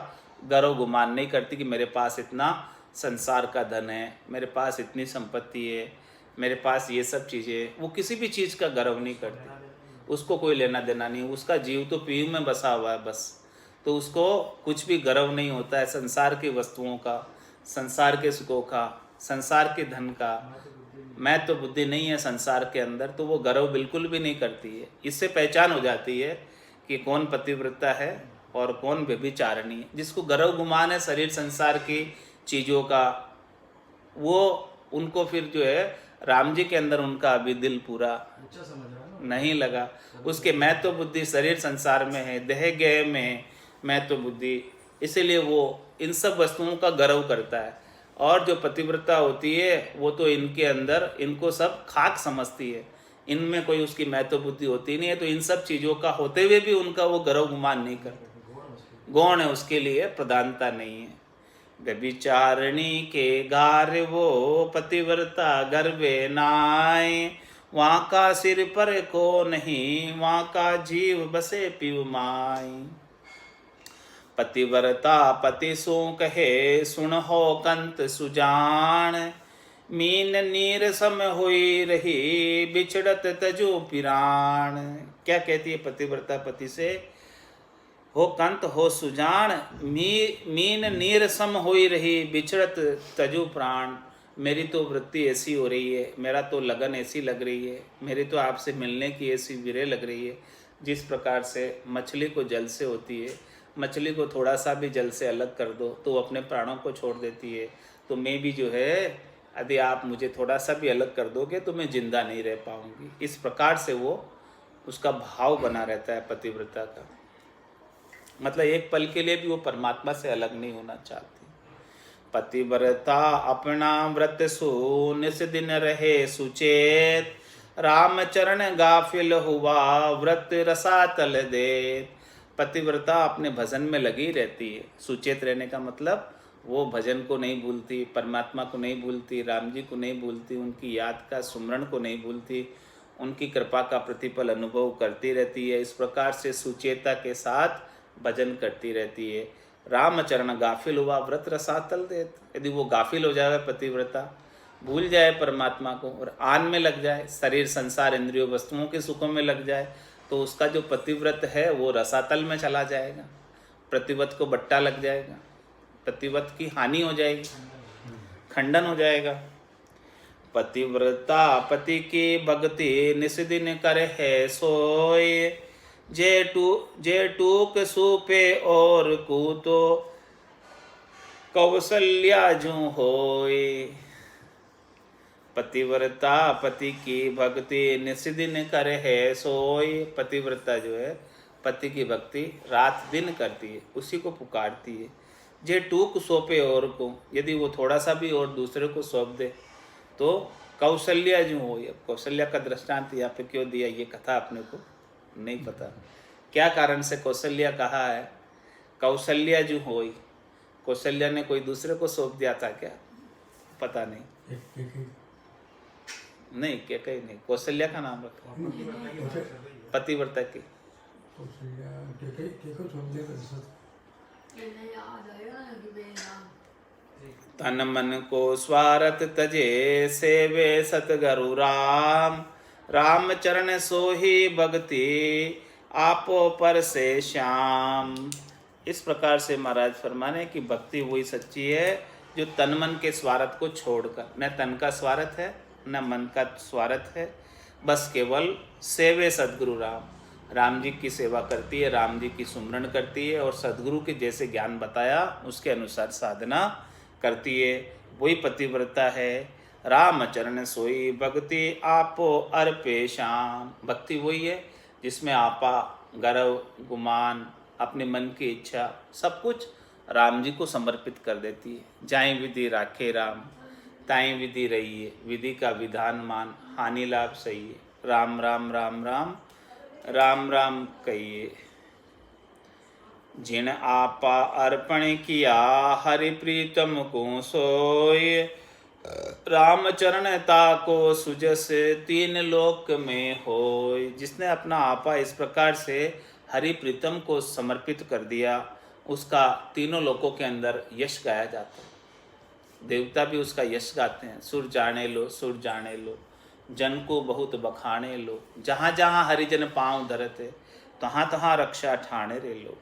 गर्व गुमान नहीं करती कि मेरे पास इतना संसार का धन है, मेरे पास इतनी संपत्ति है, मेरे पास ये सब चीज़ें। वो किसी भी चीज़ का गर्व नहीं करती, उसको कोई लेना देना नहीं, उसका जीव तो पीऊ में बसा हुआ है बस, तो उसको कुछ भी गर्व नहीं होता है संसार की वस्तुओं का, संसार के सुखों का, संसार के धन का। मैं तो बुद्धि नहीं है संसार के अंदर, तो वो गर्व बिल्कुल भी नहीं करती है। इससे पहचान हो जाती है कि कौन पतिव्रता है और कौन व्यभिचारिणी है। जिसको गर्व गुमान है शरीर संसार की चीज़ों का, वो उनको फिर जो है राम जी के अंदर उनका अभी दिल पूरा नहीं लगा। उसके मैं तो बुद्धि शरीर संसार में है, देह गेह में है मैं तो बुद्धि, इसीलिए वो इन सब वस्तुओं का गर्व करता है। और जो पतिव्रता होती है वो तो इनके अंदर इनको सब खाक समझती है, इनमें कोई उसकी मैं तो बुद्धि होती नहीं है, तो इन सब चीज़ों का होते हुए भी उनका वो गर्व गुमान नहीं करता, गौण है उसके लिए, प्रधानता नहीं है। व्यभिचारिणी के गार वो पतिव्रता गर्वे नाय, वहाँ का सिर पर को नहीं, वहाँ का जीव बसे पिव माय। पतिव्रता पति सो कहे सुन हो कंत सुजान, मीन नीर सम हुई रही बिछड़त तजो पिराण। क्या कहती है पतिव्रता पति से? हो कंत हो सुजान, मीन नीर सम हुई रही बिछड़त तजु प्राण। मेरी तो वृत्ति ऐसी हो रही है, मेरा तो लगन ऐसी लग रही है, मेरी तो आपसे मिलने की ऐसी विरह लग रही है, जिस प्रकार से मछली को जल से होती है, मछली को थोड़ा सा भी जल से अलग कर दो तो वो अपने प्राणों को छोड़ देती है। तो मैं भी जो है, यदि आप मुझे थोड़ा सा भी अलग कर दोगे तो मैं जिंदा नहीं रह पाऊंगी। इस प्रकार से वो उसका भाव बना रहता है पतिव्रता का, मतलब एक पल के लिए भी वो परमात्मा से अलग नहीं होना चाहती। पतिव्रता अपना व्रत सु निस दिन रहे सुचेत, रामचरण गाफिल हुआ व्रत रसातल देत। पतिव्रता अपने भजन में लगी रहती है। सुचेत रहने का मतलब वो भजन को नहीं भूलती, परमात्मा को नहीं भूलती, राम जी को नहीं भूलती, उनकी याद का सुमरण को नहीं भूलती, उनकी कृपा का प्रतिपल अनुभव करती रहती है। इस प्रकार से सुचेता के साथ भजन करती रहती है। रामचरण गाफिल हुआ व्रत रसातल देत। यदि वो गाफिल हो जाए पतिव्रता, भूल जाए परमात्मा को और आन में लग जाए, शरीर संसार इंद्रियों वस्तुओं के सुखों में लग जाए, तो उसका जो पतिव्रत है वो रसातल में चला जाएगा, प्रतिव्रत को बट्टा लग जाएगा, पतिव्रत की हानि हो जाएगी, खंडन हो जाएगा। पतिव्रता पति की भक्ति निस दिन कर है सोए, जे टूक सूपे और कूतो, कौशल्या जू होय। पतिव्रता पति की भक्ति निस्दिन कर है सोय। पतिव्रता जो है पति की भक्ति रात दिन करती है, उसी को पुकारती है। जे टूक सौंपे और को, यदि वो थोड़ा सा भी और दूसरे को सौंप दे तो कौशल्या जो हो। अब कौशल्या का दृष्टांत यहाँ पे क्यों दिया, ये कथा अपने को नहीं पता, क्या कारण से कौशल्या कहा है। कौशल्या जो हो, कौशल्या ने कोई दूसरे को सौंप दिया था क्या, पता नहीं। नहीं क्या कहीं नहीं, कौशल्या का नाम रखा पतिव्रता की। तन मन को स्वार्थ तजे सेवे सतगुरु राम। राम चरण सोही भक्ति आपो पर से श्याम। इस प्रकार से महाराज फरमाने कि भक्ति वही सच्ची है जो तन मन के स्वार्थ को छोड़कर, न तन का स्वार्थ है न मन का स्वार्थ है, बस केवल सेवे सदगुरु राम, राम जी की सेवा करती है, राम जी की सुमरण करती है और सदगुरु के जैसे ज्ञान बताया उसके अनुसार साधना करती है, वही पतिव्रता है। राम चरण सोई भक्ति आपो अर्पे श्याम। भक्ति वही है जिसमें आपा गर्व गुमान अपने मन की इच्छा सब कुछ राम जी को समर्पित कर देती है। जाए विधि राखे राम, ताई विधि रही है, विधि का विधान मान, हानि लाभ सही है। राम राम राम राम राम राम कहिए। जिन आपा अर्पण किया हरि प्रीतम को सोय। राम चरण ताको सुजस तीन लोक में होय। जिसने अपना आपा इस प्रकार से हरि प्रीतम को समर्पित कर दिया, उसका तीनों लोकों के अंदर यश गाया जाता है। देवता भी उसका यश गाते हैं। सुर जाने लो सुर जाने लो, जन को बहुत बखाने लो। जहाँ जहाँ हरिजन पाँव धरते, तहाँ तहाँ रक्षा ठाणे रे लो।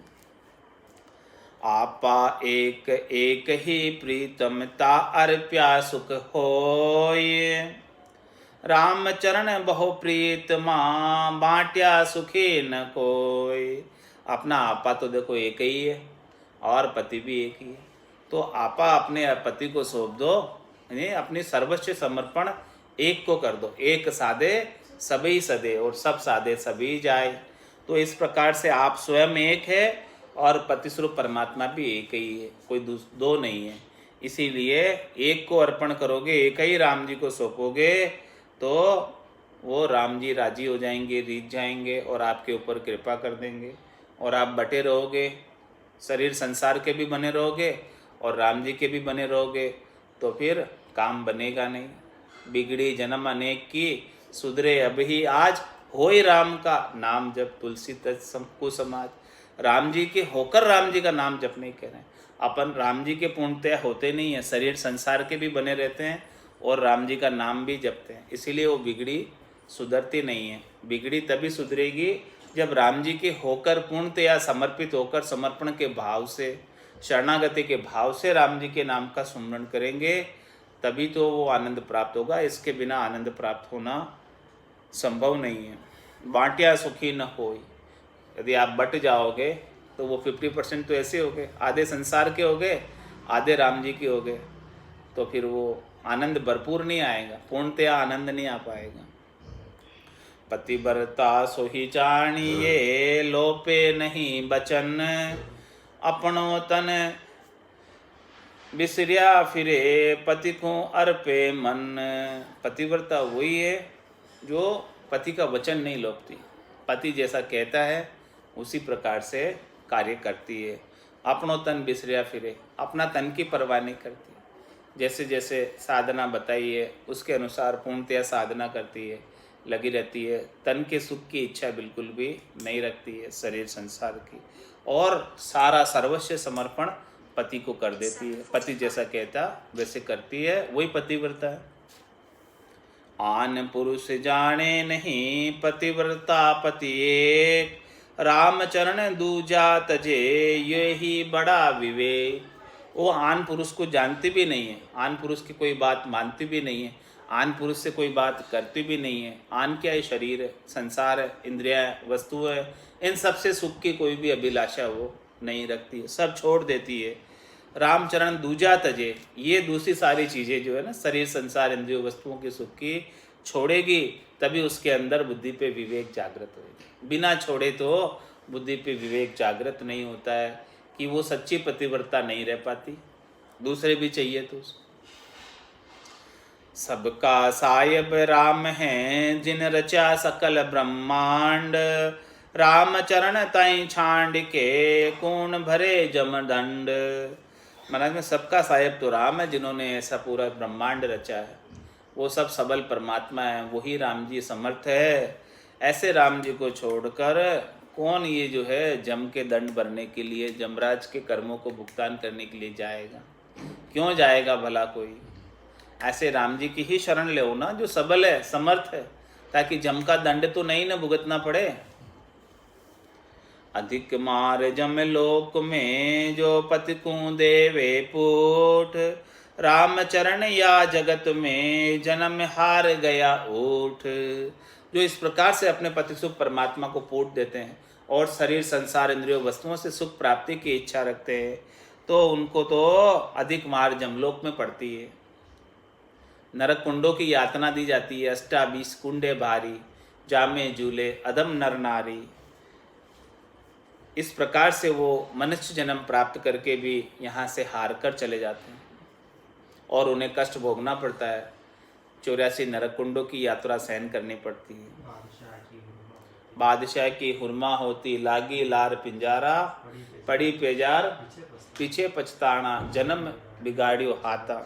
आपा एक एक ही प्रीतमता अर्प्या सुख होय। राम चरण बहु प्रीतमा बांट्या सुखी न कोय। अपना आपा तो देखो एक ही है और पति भी एक ही है, तो आपा अपने पति को सौंप दो, यानी अपनी सर्वस्व समर्पण एक को कर दो। एक साधे सभी सदे और सब साधे सभी जाए। तो इस प्रकार से आप स्वयं एक है और पति स्वरूप परमात्मा भी एक ही है, कोई दो नहीं है। इसीलिए एक को अर्पण करोगे, एक ही राम जी को सौंपोगे तो वो राम जी राजी हो जाएंगे, रीझ जाएंगे और आपके ऊपर कृपा कर देंगे और आप बटे रहोगे। शरीर संसार के भी बने रहोगे और राम जी के भी बने रहोगे, तो फिर काम बनेगा नहीं। बिगड़ी जन्म अनेक की सुधरे अब ही आज, होय राम का नाम जब तुलसी तज को समाज। राम जी के होकर राम जी का नाम जप नहीं कह रहे हैं अपन, राम जी के पूर्णतया होते नहीं है, शरीर संसार के भी बने रहते हैं और राम जी का नाम भी जपते हैं। इसीलिए वो बिगड़ी सुधरती नहीं है। बिगड़ी तभी सुधरेगी जब राम जी के होकर पूर्णतया समर्पित होकर समर्पण के भाव से, शरणागति के भाव से राम जी के नाम का सुमरण करेंगे, तभी तो वो आनंद प्राप्त होगा। इसके बिना आनंद प्राप्त होना संभव नहीं है। बांटिया सुखी न होई। यदि आप बट जाओगे तो वो 50% तो ऐसे हो गए, आधे संसार के हो गए, आधे राम जी के हो गए, तो फिर वो आनंद भरपूर नहीं आएगा, पूर्णतया आनंद नहीं आ पाएगा। पतिव्रता सोही जानिए लोपे नहीं बचन। अपनो तन बिसरिया फिरे पति को अर्पे मन। पतिव्रता वही है जो पति का वचन नहीं लोपती, पति जैसा कहता है उसी प्रकार से कार्य करती है। अपनों तन बिसरिया फिरे, अपना तन की परवाह नहीं करती। जैसे जैसे साधना बताई है उसके अनुसार पूर्णतया साधना करती है, लगी रहती है। तन के सुख की इच्छा बिल्कुल भी नहीं रखती है, शरीर संसार की, और सारा सर्वस्व समर्पण पति को कर देती है। पति जैसा कहता वैसे करती है, वही पतिव्रता है। आन पुरुष जाने नहीं पतिव्रता पति एक। राम चरण दूजा तजे ये ही बड़ा विवेक। वो आन पुरुष को जानती भी नहीं है, आन पुरुष की कोई बात मानती भी नहीं है, आन पुरुष से कोई बात करती भी नहीं है। आन क्या है? शरीर है, संसार है, इंद्रिया है, वस्तु है, इन सब से सुख की कोई भी अभिलाषा वो नहीं रखती है, सब छोड़ देती है। रामचरण दूजा तजे, ये दूसरी सारी चीज़ें जो है ना शरीर संसार इंद्रियों वस्तुओं के सुख की छोड़ेगी, तभी उसके अंदर बुद्धि पे विवेक जागृत होगी। बिना छोड़े तो बुद्धि पे विवेक जागृत नहीं होता है कि वो सच्ची पतिव्रता नहीं रह पाती, दूसरे भी चाहिए तो उसको। सबका सायब राम है जिन रचा सकल ब्रह्मांड, राम चरण तई छांड के कौन भरे जमदंड। महाराज में सबका साहेब तो राम है, जिन्होंने ऐसा पूरा ब्रह्मांड रचा है, वो सब सबल परमात्मा है, वही राम जी समर्थ है। ऐसे राम जी को छोड़कर कौन ये जो है जम के दंड भरने के लिए, जमराज के कर्मों को भुगतान करने के लिए जाएगा? क्यों जाएगा भला कोई? ऐसे राम जी की ही शरण ले ना, जो सबल है, समर्थ है, ताकि जम का दंड तो नहीं न भुगतना पड़े। अधिक मार जम लोक में जो पति को देवे पूट, राम चरण या जगत में जन्म हार गया ऊठ। जो इस प्रकार से अपने पति सुख परमात्मा को पूट देते हैं और शरीर संसार इंद्रियों वस्तुओं से सुख प्राप्ति की इच्छा रखते हैं, तो उनको तो अधिक मार जमलोक में पड़ती है। नरक कुंडों की यातना दी जाती है। 28 कुंडे भारी, जामे झूले अदम नर नारी। इस प्रकार से वो मनुष्य जन्म प्राप्त करके भी यहाँ से हार कर चले जाते हैं और उन्हें कष्ट भोगना पड़ता है। 84 नरक कुंडों की यात्रा सहन करनी पड़ती है। बादशाह की हुरमा होती, लागी लार पिंजारा, पड़ी पेजार पीछे पछताना, जन्म बिगाड़ियो हाथा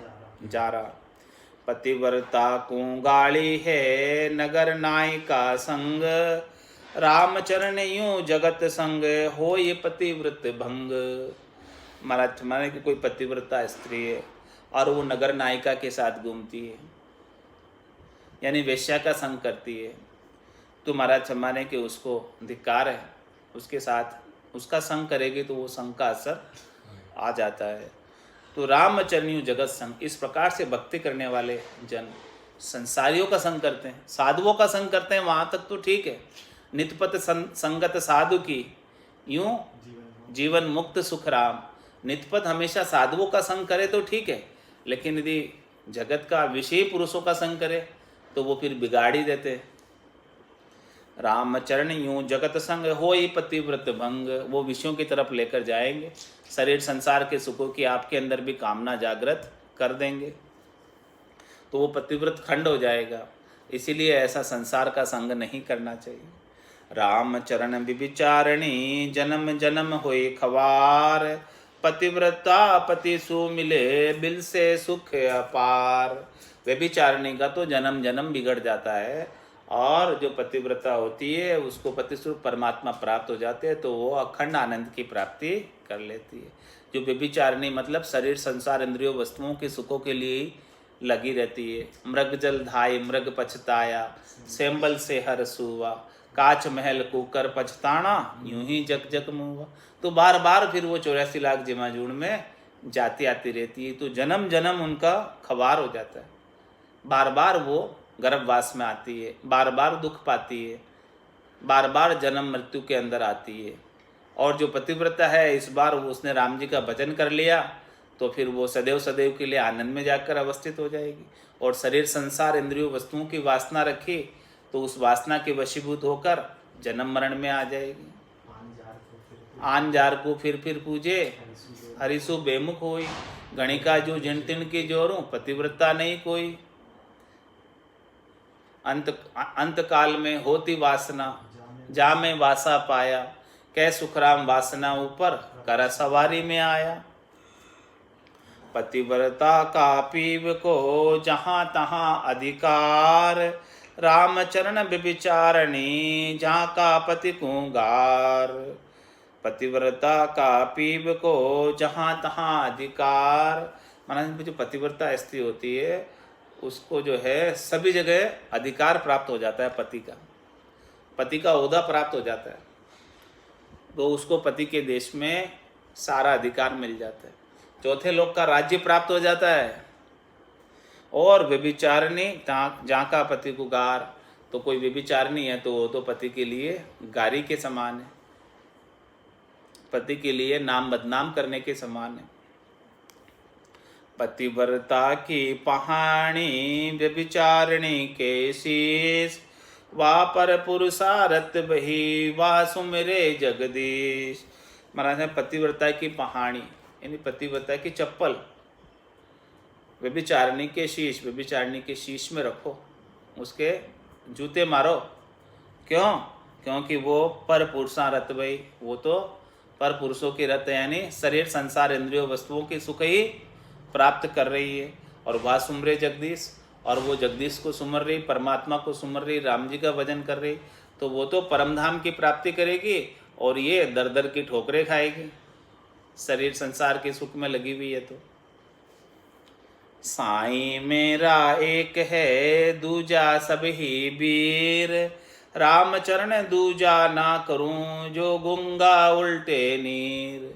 जारा। पतिव्रता को गाली है नगर नायिका संग, रामचरण यूं जगत संग हो ये पतिव्रत भंग। महाराज माने कि कोई पतिव्रता स्त्री है और वो नगर नायिका के साथ घूमती है, यानी वेश्या का संग करती है, तो महाराज माने कि उसको धिक्कार है, उसके साथ उसका संग करेगी तो वो संग का असर आ जाता है। तो रामचरणियों जगत संग, इस प्रकार से भक्ति करने वाले जन संसारियों का संग करते हैं, साधुओं का संग करते हैं, वहाँ तक तो ठीक है। नितपत संगत साधु की यूं जीवन मुक्त सुख राम। नितपत हमेशा साधुओं का संग करे तो ठीक है, लेकिन यदि जगत का विषय पुरुषों का संग करे तो वो फिर बिगाड़ ही देते हैं। रामचरण यूं जगत संग होई पतिव्रत भंग, वो विषयों की तरफ लेकर जाएंगे, शरीर संसार के सुखों की आपके अंदर भी कामना जागृत कर देंगे, तो वो पतिव्रत खंड हो जाएगा। इसीलिए ऐसा संसार का संग नहीं करना चाहिए। रामचरण विचारणी जन्म जन्म होए खवार, पतिव्रता पति सु मिले बिल से सुख अपार। व्यभिचारिणी का तो जन्म जन्म बिगड़ जाता है, और जो पतिव्रता होती है उसको पतिस्वरूप परमात्मा प्राप्त हो जाते हैं, तो वो अखंड आनंद की प्राप्ति कर लेती है। जो व्यभिचारिणी मतलब शरीर संसार इंद्रियों वस्तुओं के सुखों के लिए लगी रहती है। मृग जल धाय मृग पछताया, सेम्बल से हर सुवा, काच महल कुकर पछताना, यूं ही जग जग मुआ। तो बार बार फिर वो 84 लाख जिमाजूड़ में जाती आती रहती है, तो जन्म जन्म उनका खवार हो जाता है। बार बार वो गर्भवास में आती है, बार बार दुख पाती है, बार बार जन्म मृत्यु के अंदर आती है। और जो पतिव्रता है, इस बार उसने राम जी का भजन कर लिया तो फिर वो सदैव सदैव के लिए आनंद में जाकर अवस्थित हो जाएगी। और शरीर संसार इंद्रियों वस्तुओं की वासना रखी तो उस वासना के वशीभूत होकर जन्म मरण में आ जाएगी। आन जार को फिर पूजे, हरिसु बेमुख होई, गणिका जो जिन तिन की जोरूं, पतिव्रता नहीं कोई। अंत काल में होती वासना, जा में वासा पाया, कै सुखराम वासना ऊपर कर सवारी में आया। पतिव्रता का पीव को जहाँ तहाँ अधिकार, रामचरण व्यभिचारिणी जहाँ का पति कुंगार। पतिव्रता का पीव को जहाँ तहाँ अधिकार, माना जो पतिव्रता स्त्री होती है उसको जो है सभी जगह अधिकार प्राप्त हो जाता है, पति का ओहदा प्राप्त हो जाता है, तो उसको पति के देश में सारा अधिकार मिल जाता है। चौथे लोक का राज्य प्राप्त हो जाता है। और व्यभिचारिणी जहाँ का पति को गार, तो कोई व्यभिचारिणी है तो वो तो पति के लिए गारी के समान है, पति के लिए नाम बदनाम करने के समान है। पतिव्रता की पहानी व्यभिचारिणी के शीश, वा पर पुरुषारत बही वा सुमिरे जगदीश। महाराज ने पतिव्रता की पहानी यानी पतिव्रता की चप्पल व्यभिचारिणी के शीश, व्यभिचारिणी के शीश में रखो, उसके जूते मारो। क्यों? क्योंकि वो पर पुरुषारत भाई, वो तो पर पुरुषों की रत यानी शरीर संसार इंद्रियों वस्तुओं की सुख ही प्राप्त कर रही है। और वह सुमरे जगदीश, और वो जगदीश को सुमर रही, परमात्मा को सुमर रही, राम जी का भजन कर रही, तो वो तो परमधाम की प्राप्ति करेगी और ये दर दर की ठोकरें खाएगी, शरीर संसार के सुख में लगी हुई है। तो साईं मेरा एक है दूजा सब ही वीर, रामचरण दूजा ना करूं जो गंगा उल्टे नीर।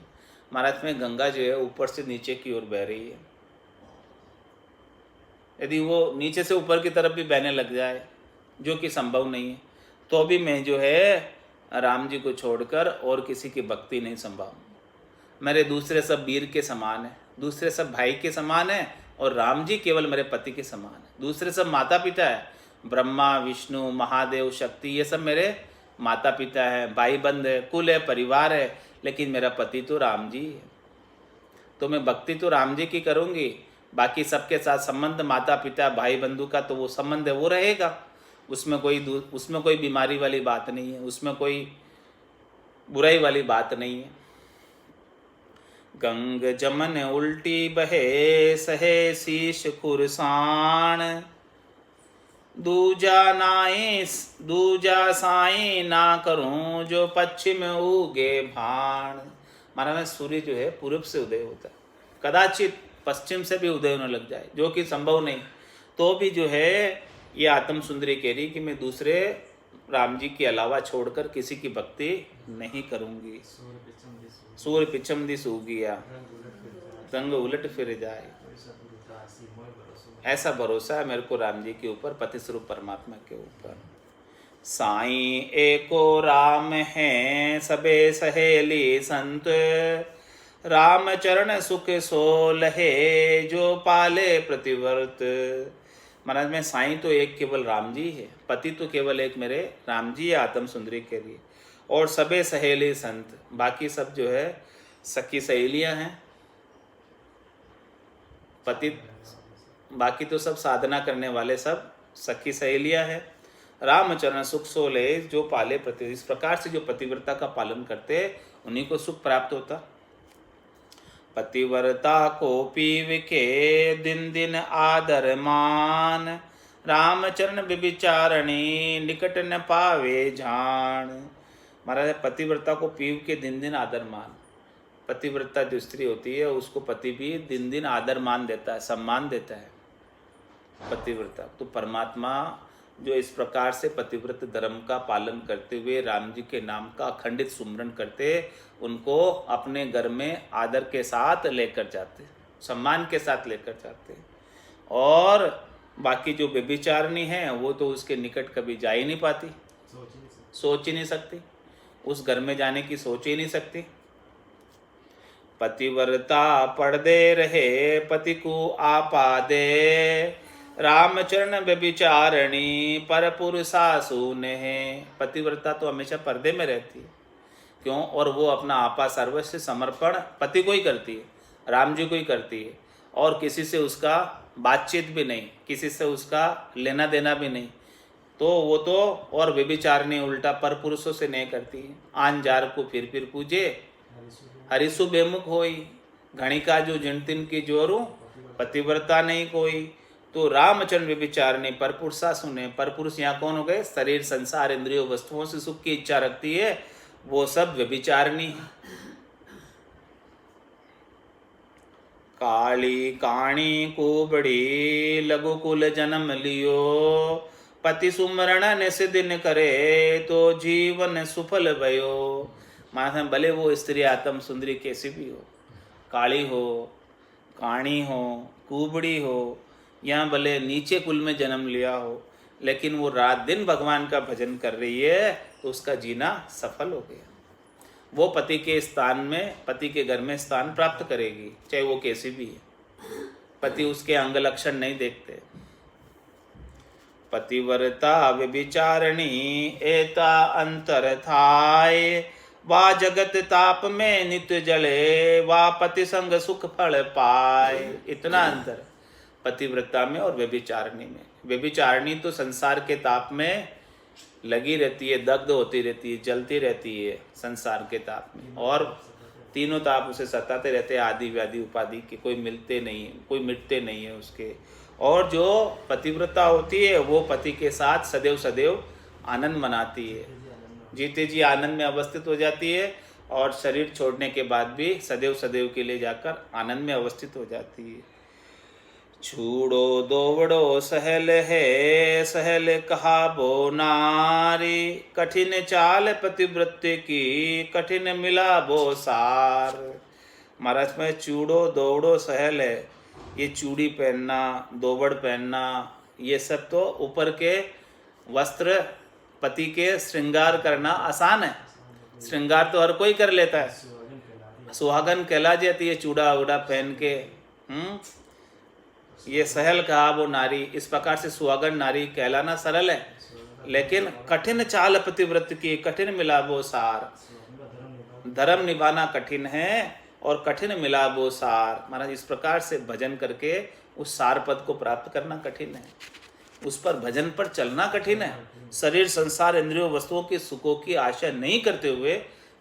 महाराज में गंगा जो है ऊपर से नीचे की ओर बह रही है, यदि वो नीचे से ऊपर की तरफ भी बहने लग जाए, जो कि संभव नहीं है, तो भी मैं जो है राम जी को छोड़कर और किसी की भक्ति नहीं संभालूं। मेरे दूसरे सब वीर के समान है, दूसरे सब भाई के समान है, और राम जी केवल मेरे पति के समान है। दूसरे सब माता पिता है, ब्रह्मा विष्णु महादेव शक्ति, ये सब मेरे माता पिता है, भाई बंध है, कुल है, परिवार है, लेकिन मेरा पति तो राम जी है। तो मैं भक्ति तो राम जी की करूँगी, बाकी सबके साथ संबंध माता पिता भाई बंधु का तो वो संबंध है, वो रहेगा, उसमें कोई बीमारी वाली बात नहीं है, उसमें कोई बुराई वाली बात नहीं है। गंग जमन उल्टी बहे सहे शीश खुरसान, दूजा साई ना करूं जो पश्चिम उगे भाण। माना में सूर्य जो है पूर्व से उदय होता है, कदाचित पश्चिम से भी उदय होने लग जाए, जो कि संभव नहीं, तो भी जो है ये आत्म सुंदरी कह रही कि मैं दूसरे राम जी के अलावा छोड़कर किसी की भक्ति नहीं करूंगी। सूर्य पिछम दिस उगिया, रंग उलट फिर जाए, ऐसा भरोसा है मेरे को राम जी के ऊपर, पति स्वरूप परमात्मा के ऊपर। साईं एको राम हैं सबे सहेली संत, राम चरण सुख सो लहे जो पाले प्रतिवर्त। महाराज में साईं तो एक केवल राम जी है, पति तो केवल एक मेरे राम जी है आत्म सुंदरी के लिए, और सबे सहेली संत, बाकी सब जो है सखी सहेलियां हैं। पति बाकी तो सब साधना करने वाले सब सखी सहेलियां हैं। रामचरण सुख सोले जो पाले प्रति, इस प्रकार से जो पतिव्रता का पालन करते उन्हीं को सुख प्राप्त होता। पतिव्रता को पीव के दिन दिन आदर मान, रामचरण विचारणी निकट न पावे जान। महाराज पतिव्रता को पीव के दिन दिन आदर मान, पतिव्रता जो स्त्री होती है उसको पति भी दिन दिन आदर मान देता है, सम्मान देता है पतिव्रता। तो परमात्मा जो इस प्रकार से पतिव्रत धर्म का पालन करते हुए राम जी के नाम का अखंडित सुमरन करते, उनको अपने घर में आदर के साथ लेकर जाते, सम्मान के साथ लेकर जाते। और बाकी जो व्यभिचारिणी है वो तो उसके निकट कभी जा ही नहीं पाती, सोच ही नहीं सकती, उस घर में जाने की सोच ही नहीं सकती। पतिव्रता पर्दे रहे पति को आपा दे, रामचरण व्यभिचारिणी पर पुरुषासु ने। पतिव्रता तो हमेशा पर्दे में रहती है, क्यों? और वो अपना आपा सर्वस्व समर्पण पति को ही करती है, राम जी को ही करती है, और किसी से उसका बातचीत भी नहीं, किसी से उसका लेना देना भी नहीं। तो वो तो और व्यभिचारिणी उल्टा पर पुरुषों से नहीं करती है। आन जार को फिर पूजे हरिसु बेमुख होई, घणिका जो जिनतिन की जोरू पतिव्रता नहीं कोई। तो रामचरण व्यभिचारिणी परपुरुषा सुने, परपुरुष यहाँ कौन हो गए? शरीर संसार इंद्रियों वस्तुओं से सुख की इच्छा रखती है, वो सब व्यभिचारिणी है। काली काणी को बड़ी लघु कुल जन्म लियो, पति सुमरण निस दिन करे तो जीवन सुफल भयो। माना भले वो स्त्री आत्म सुंदरी कैसी भी हो, काली हो, काणी हो, कुबड़ी हो, या भले नीचे कुल में जन्म लिया हो, लेकिन वो रात दिन भगवान का भजन कर रही है तो उसका जीना सफल हो गया। वो पति के स्थान में, पति के घर में स्थान प्राप्त करेगी, चाहे वो कैसी भी है। पति उसके अंग लक्षण नहीं देखते। पतिव्रता व्यभिचारिणी एता अंतर थाय, वा जगत ताप में नित्य जले, वा पति संग सुख फल पाए। इतना अंतर पतिव्रता में और व्यभिचारिणी में। व्यभिचारिणी तो संसार के ताप में लगी रहती है, दग्ध होती रहती है, जलती रहती है संसार के ताप में, और तीनों ताप उसे सताते रहते हैं, आदि व्याधि उपाधि के, कोई मिलते नहीं, कोई मिटते नहीं है उसके। और जो पतिव्रता होती है वो पति के साथ सदैव सदैव आनंद मनाती है, जीते जी आनंद में अवस्थित हो जाती है, और शरीर छोड़ने के बाद भी सदैव सदैव के लिए जाकर आनंद में अवस्थित हो जाती है। छूड़ो दोवड़ो सहल है, सहल कहा बो नारी, कठिन चाल पतिव्रत्य की, कठिन मिला बो सार। महाराज में चूड़ो दोवड़ो सहल है, ये चूड़ी पहनना, दोवड़ पहनना, ये सब तो ऊपर के वस्त्र, पति के श्रृंगार करना आसान है। श्रृंगार तो हर कोई कर लेता है, सुहागन कहला जाती है चूड़ा उड़ा पहन के। ये सहल कहा वो नारी, इस प्रकार से सुहागन नारी कहलाना सरल है, लेकिन कठिन चाल पतिव्रत की, कठिन मिला वो सार। धर्म निभाना कठिन है और कठिन मिला वो सार। महाराज इस प्रकार से भजन करके उस सार पद को प्राप्त करना कठिन है, उस पर भजन पर चलना कठिन है। शरीर संसार इंद्रियों वस्तुओं की सुखों की आशा नहीं करते हुए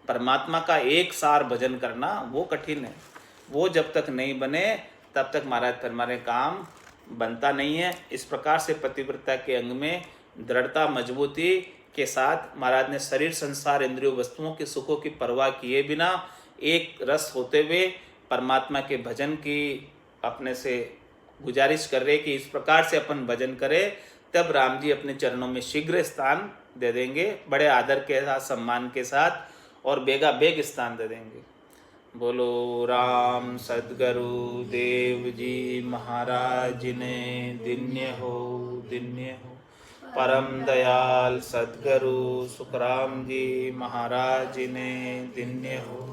परमात्मा का एक सार भजन करना वो कठिन है। वो जब तक नहीं बने तब तक महाराज हमारे काम बनता नहीं है। इस प्रकार से पतिव्रता के अंग में दृढ़ता मजबूती के साथ महाराज ने शरीर संसार इंद्रियों वस्तुओं के सुखों की परवाह किए बिना एक रस होते हुए परमात्मा के भजन की अपने से गुजारिश कर रहे कि इस प्रकार से अपन भजन करें, तब राम जी अपने चरणों में शीघ्र स्थान दे देंगे, बड़े आदर के साथ, सम्मान के साथ, और बेगा बेग स्थान दे देंगे। बोलो राम सद्गुरु देव जी महाराज ने दिन्य हो, दिन्य हो। परम दयाल सद्गुरु सुखराम जी महाराज ने दिन्य हो।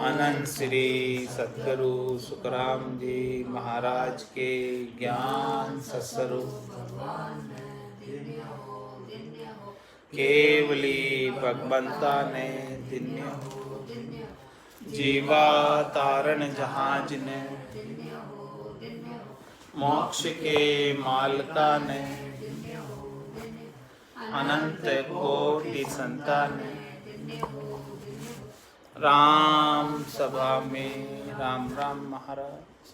अनंत श्री सद्गुरु सुखराम जी महाराज के ज्ञान सत्स्वरूप केवली भगवंता ने दिन्य हो। जीवा तारण जहाज ने, मोक्ष के मालका ने, अनंत कोटि संतान ने, राम सभा में राम राम महाराज।